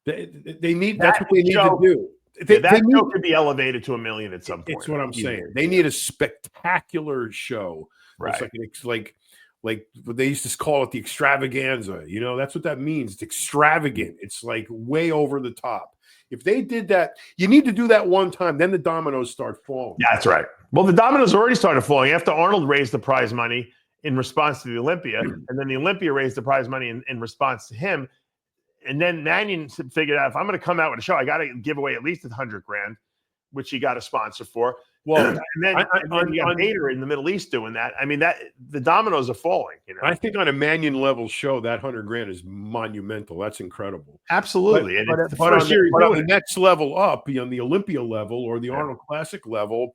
They need, that's what they need to do. That show could be elevated to $1 million at some point. It's what I'm saying. They need a spectacular show. Right. It's like like they used to call it the extravaganza. You know, that's what that means. It's extravagant. It's like way over the top. If they did that, you need to do that one time. Then the dominoes start falling. Yeah, that's right. Well, the dominoes already started falling after Arnold raised the prize money in response to the Olympia, and then the Olympia raised the prize money in response to him. And then Mannion figured out, if I'm going to come out with a show, I got to give away at least $100,000, which he got a sponsor for. Well, and then you got Bader in the Middle East doing that. I mean, that the dominoes are falling. You know, I think on a Mannion level show, that $100,000 is monumental. That's incredible. Absolutely. But on the next level up, on the Olympia level or the Arnold Classic level,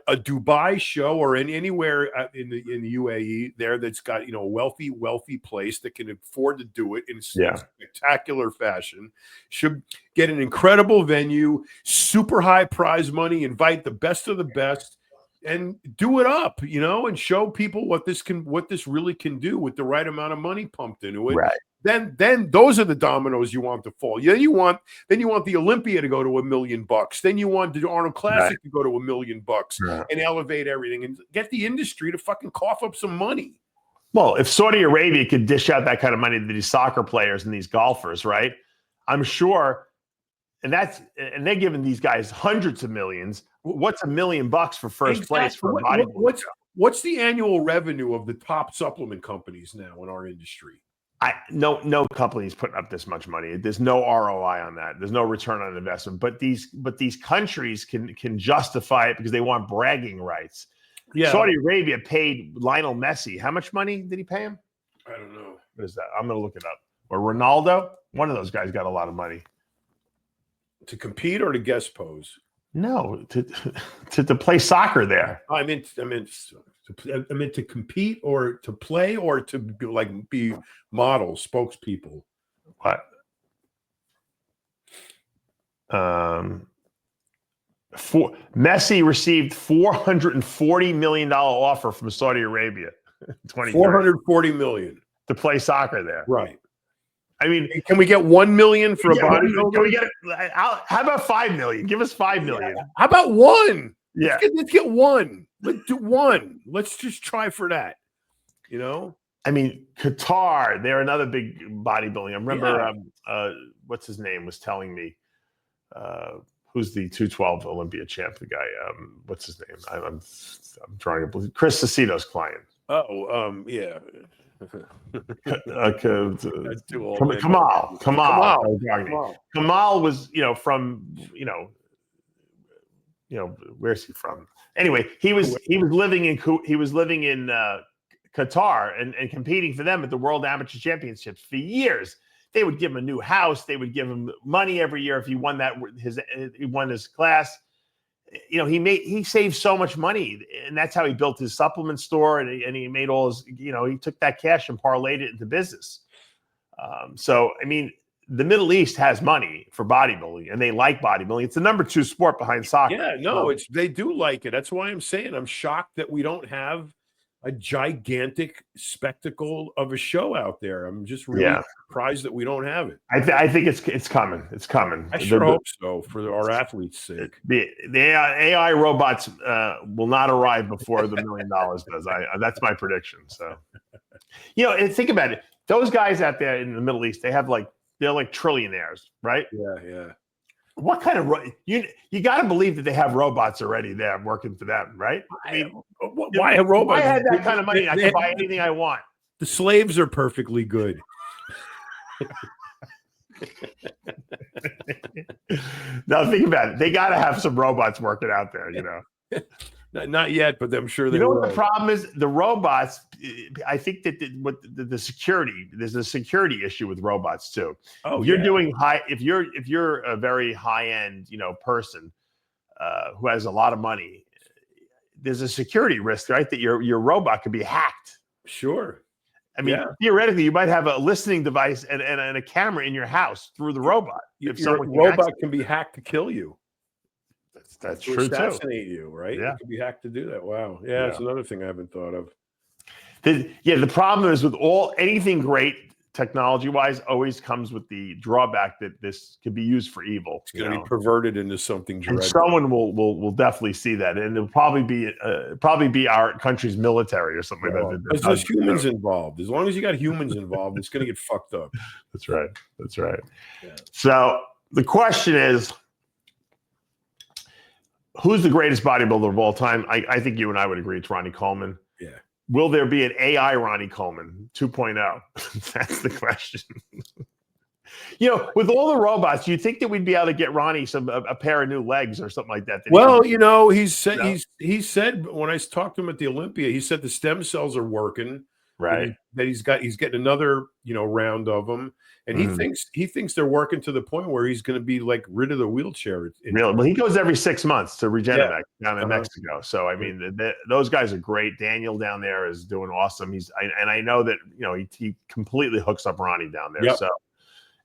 a Dubai show or anywhere in the UAE there that's got a wealthy place that can afford to do it in spectacular fashion should get an incredible venue, super high prize money, invite the best of the best, and do it up, and show people what this really can do with the right amount of money pumped into it. Right. Then those are the dominoes you want to fall. Yeah, you want the Olympia to go to $1 million. Then you want the Arnold Classic to go to $1 million and elevate everything and get the industry to fucking cough up some money. Well, if Saudi Arabia could dish out that kind of money to these soccer players and these golfers, right? I'm sure, and they're giving these guys hundreds of millions. What's $1 million for first place for a bodybuilder? What's the annual revenue of the top supplement companies now in our industry? No company's putting up this much money. There's no ROI on that. There's no return on investment. But these countries can justify it because they want bragging rights. Yeah. Saudi Arabia paid Lionel Messi. How much money did he pay him? I don't know. What is that? I'm going to look it up. Or Ronaldo? One of those guys got a lot of money. To compete or to guest pose? No, to play soccer there. I meant to compete or to play or to be models, spokespeople. What? Messi received $440 million offer from Saudi Arabia. $440 million to play soccer there. Right. I mean, can we get $1 million for a bodybuilder? Can we get? How about $5 million? Give us $5 million. How about one? Yeah, let's get one. Let's do one. Let's just try for that. I mean, Qatar, they're another big bodybuilding. I remember, what's his name was telling me, who's the 212 Olympia champ, the guy. What's his name? I'm drawing a blank. Chris Cicito's client. Yeah. Kamal was, from, where's he from? Anyway, he was living in Qatar and competing for them at the World Amateur Championships for years. They would give him a new house. They would give him money every year if he won his class. He saved so much money, and that's how he built his supplement store. And he made all his, he took that cash and parlayed it into business. So, I mean, the Middle East has money for bodybuilding, and they like bodybuilding. It's the number 2 sport behind soccer. Yeah, no, they do like it. That's why I'm saying I'm shocked that we don't have a gigantic spectacle of a show out there. I'm just really surprised that we don't have it. I think it's coming. It's coming. I sure hope so for our athletes' sake. The AI robots will not arrive before the $1 million does. That's my prediction. So, and think about it. Those guys out there in the Middle East, they're like trillionaires, right? Yeah. What kind of you got to believe that they have robots already there working for them, right? I mean, why have robots? I had that kind of money. I can buy anything I want. The slaves are perfectly good. Now think about it. They got to have some robots working out there, Not yet, but I'm sure they will. What the problem is? The robots. I think that the security. There's a security issue with robots too. Oh, if you're doing high. If you're a very high end, person who has a lot of money, there's a security risk, right? That your robot could be hacked. Sure. I mean, theoretically, you might have a listening device and a camera in your house through the robot. If your robot can be hacked to kill you. That's true too. Assassinate you, right? Yeah. It could be hacked to do that. Wow. Yeah, that's another thing I haven't thought of. The problem is with anything great technology-wise, always comes with the drawback that this could be used for evil. It's going to be perverted into something dreadful. And someone will definitely see that, and it'll probably be our country's military or something like that. Because there's humans involved. As long as you got humans involved, it's going to get fucked up. That's right. Yeah. So the question is, who's the greatest bodybuilder of all time? I think you and I would agree it's Ronnie Coleman. Yeah. Will there be an AI Ronnie Coleman 2.0? That's the question. With all the robots, you'd think that we'd be able to get Ronnie a pair of new legs or something like that. He said when I talked to him at the Olympia, he said the stem cells are working. Right. That he's getting another, round of them. And he thinks they're working to the point where he's going to be like rid of the wheelchair. Really? Well, he goes every 6 months to Regenerac down in Mexico. So I mean, those guys are great. Daniel down there is doing awesome. I know that he completely hooks up Ronnie down there. Yep. So,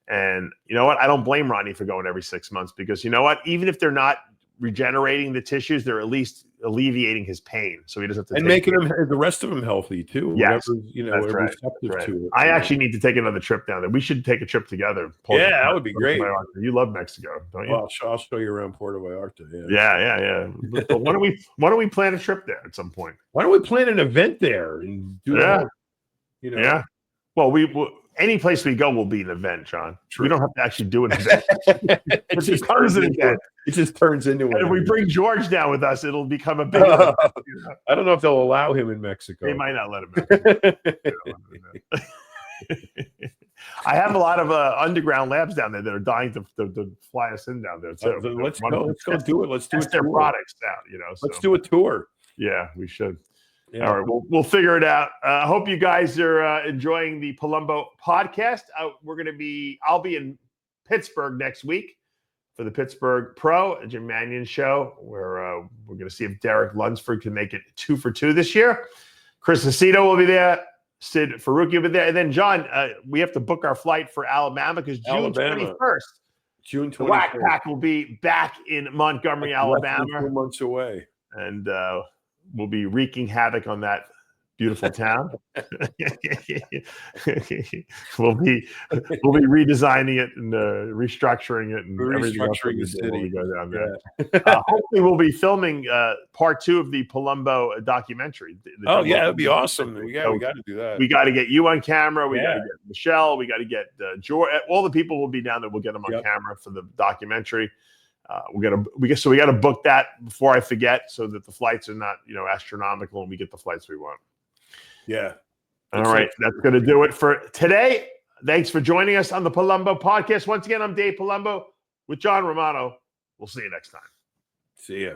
and you know what? I don't blame Ronnie for going every 6 months, because you know what? Even if they're not regenerating the tissues, they're at least alleviating his pain, so he doesn't have to making the rest of him healthy too. Yes, That's right. To it. I actually need to take another trip down there. We should take a trip together. That would be great. You love Mexico, don't you? Well, I'll show you around Puerto Vallarta. Yeah. But why don't we plan a trip there at some point? Why don't we plan an event there and do that? Yeah. Well, any place we go will be an event, John. True. We don't have to actually do an event. It just turns into and if we bring George down with us, it'll become a big event. I don't know if they'll allow him in Mexico. They might not let him in. I have a lot of underground labs down there that are dying to fly us in down there too. Let's go do it. Let's do their products out. Let's do a tour. Yeah, we should. Yeah. All right, we'll figure it out. I hope you guys are enjoying the Palumbo podcast. I'll be in Pittsburgh next week for the Pittsburgh Pro Jim Mannion show, where we're going to see if Derek Lunsford can make it 2 for 2 this year. Chris Aceto will be there. Sid Faruqi will be there. And then, John, we have to book our flight for Alabama, because June 21st, June 21st, the Whack Pack will be back in Montgomery, Alabama. 2 months away. And we'll be wreaking havoc on that beautiful town. we'll be redesigning it and restructuring it and restructuring the city. When we go down there. Hopefully, we'll be filming part 2 of the Palumbo documentary. That'd be awesome. We got to do that. We got to get you on camera. We got to get Michelle. We got to get George. All the people will be down there. We'll get them on camera for the documentary. We got to book that before I forget, so that the flights are not astronomical, and we get the flights we want. Yeah. All right. That's going to do it for today. Thanks for joining us on the Palumbo podcast. Once again, I'm Dave Palumbo with John Romano. We'll see you next time. See ya.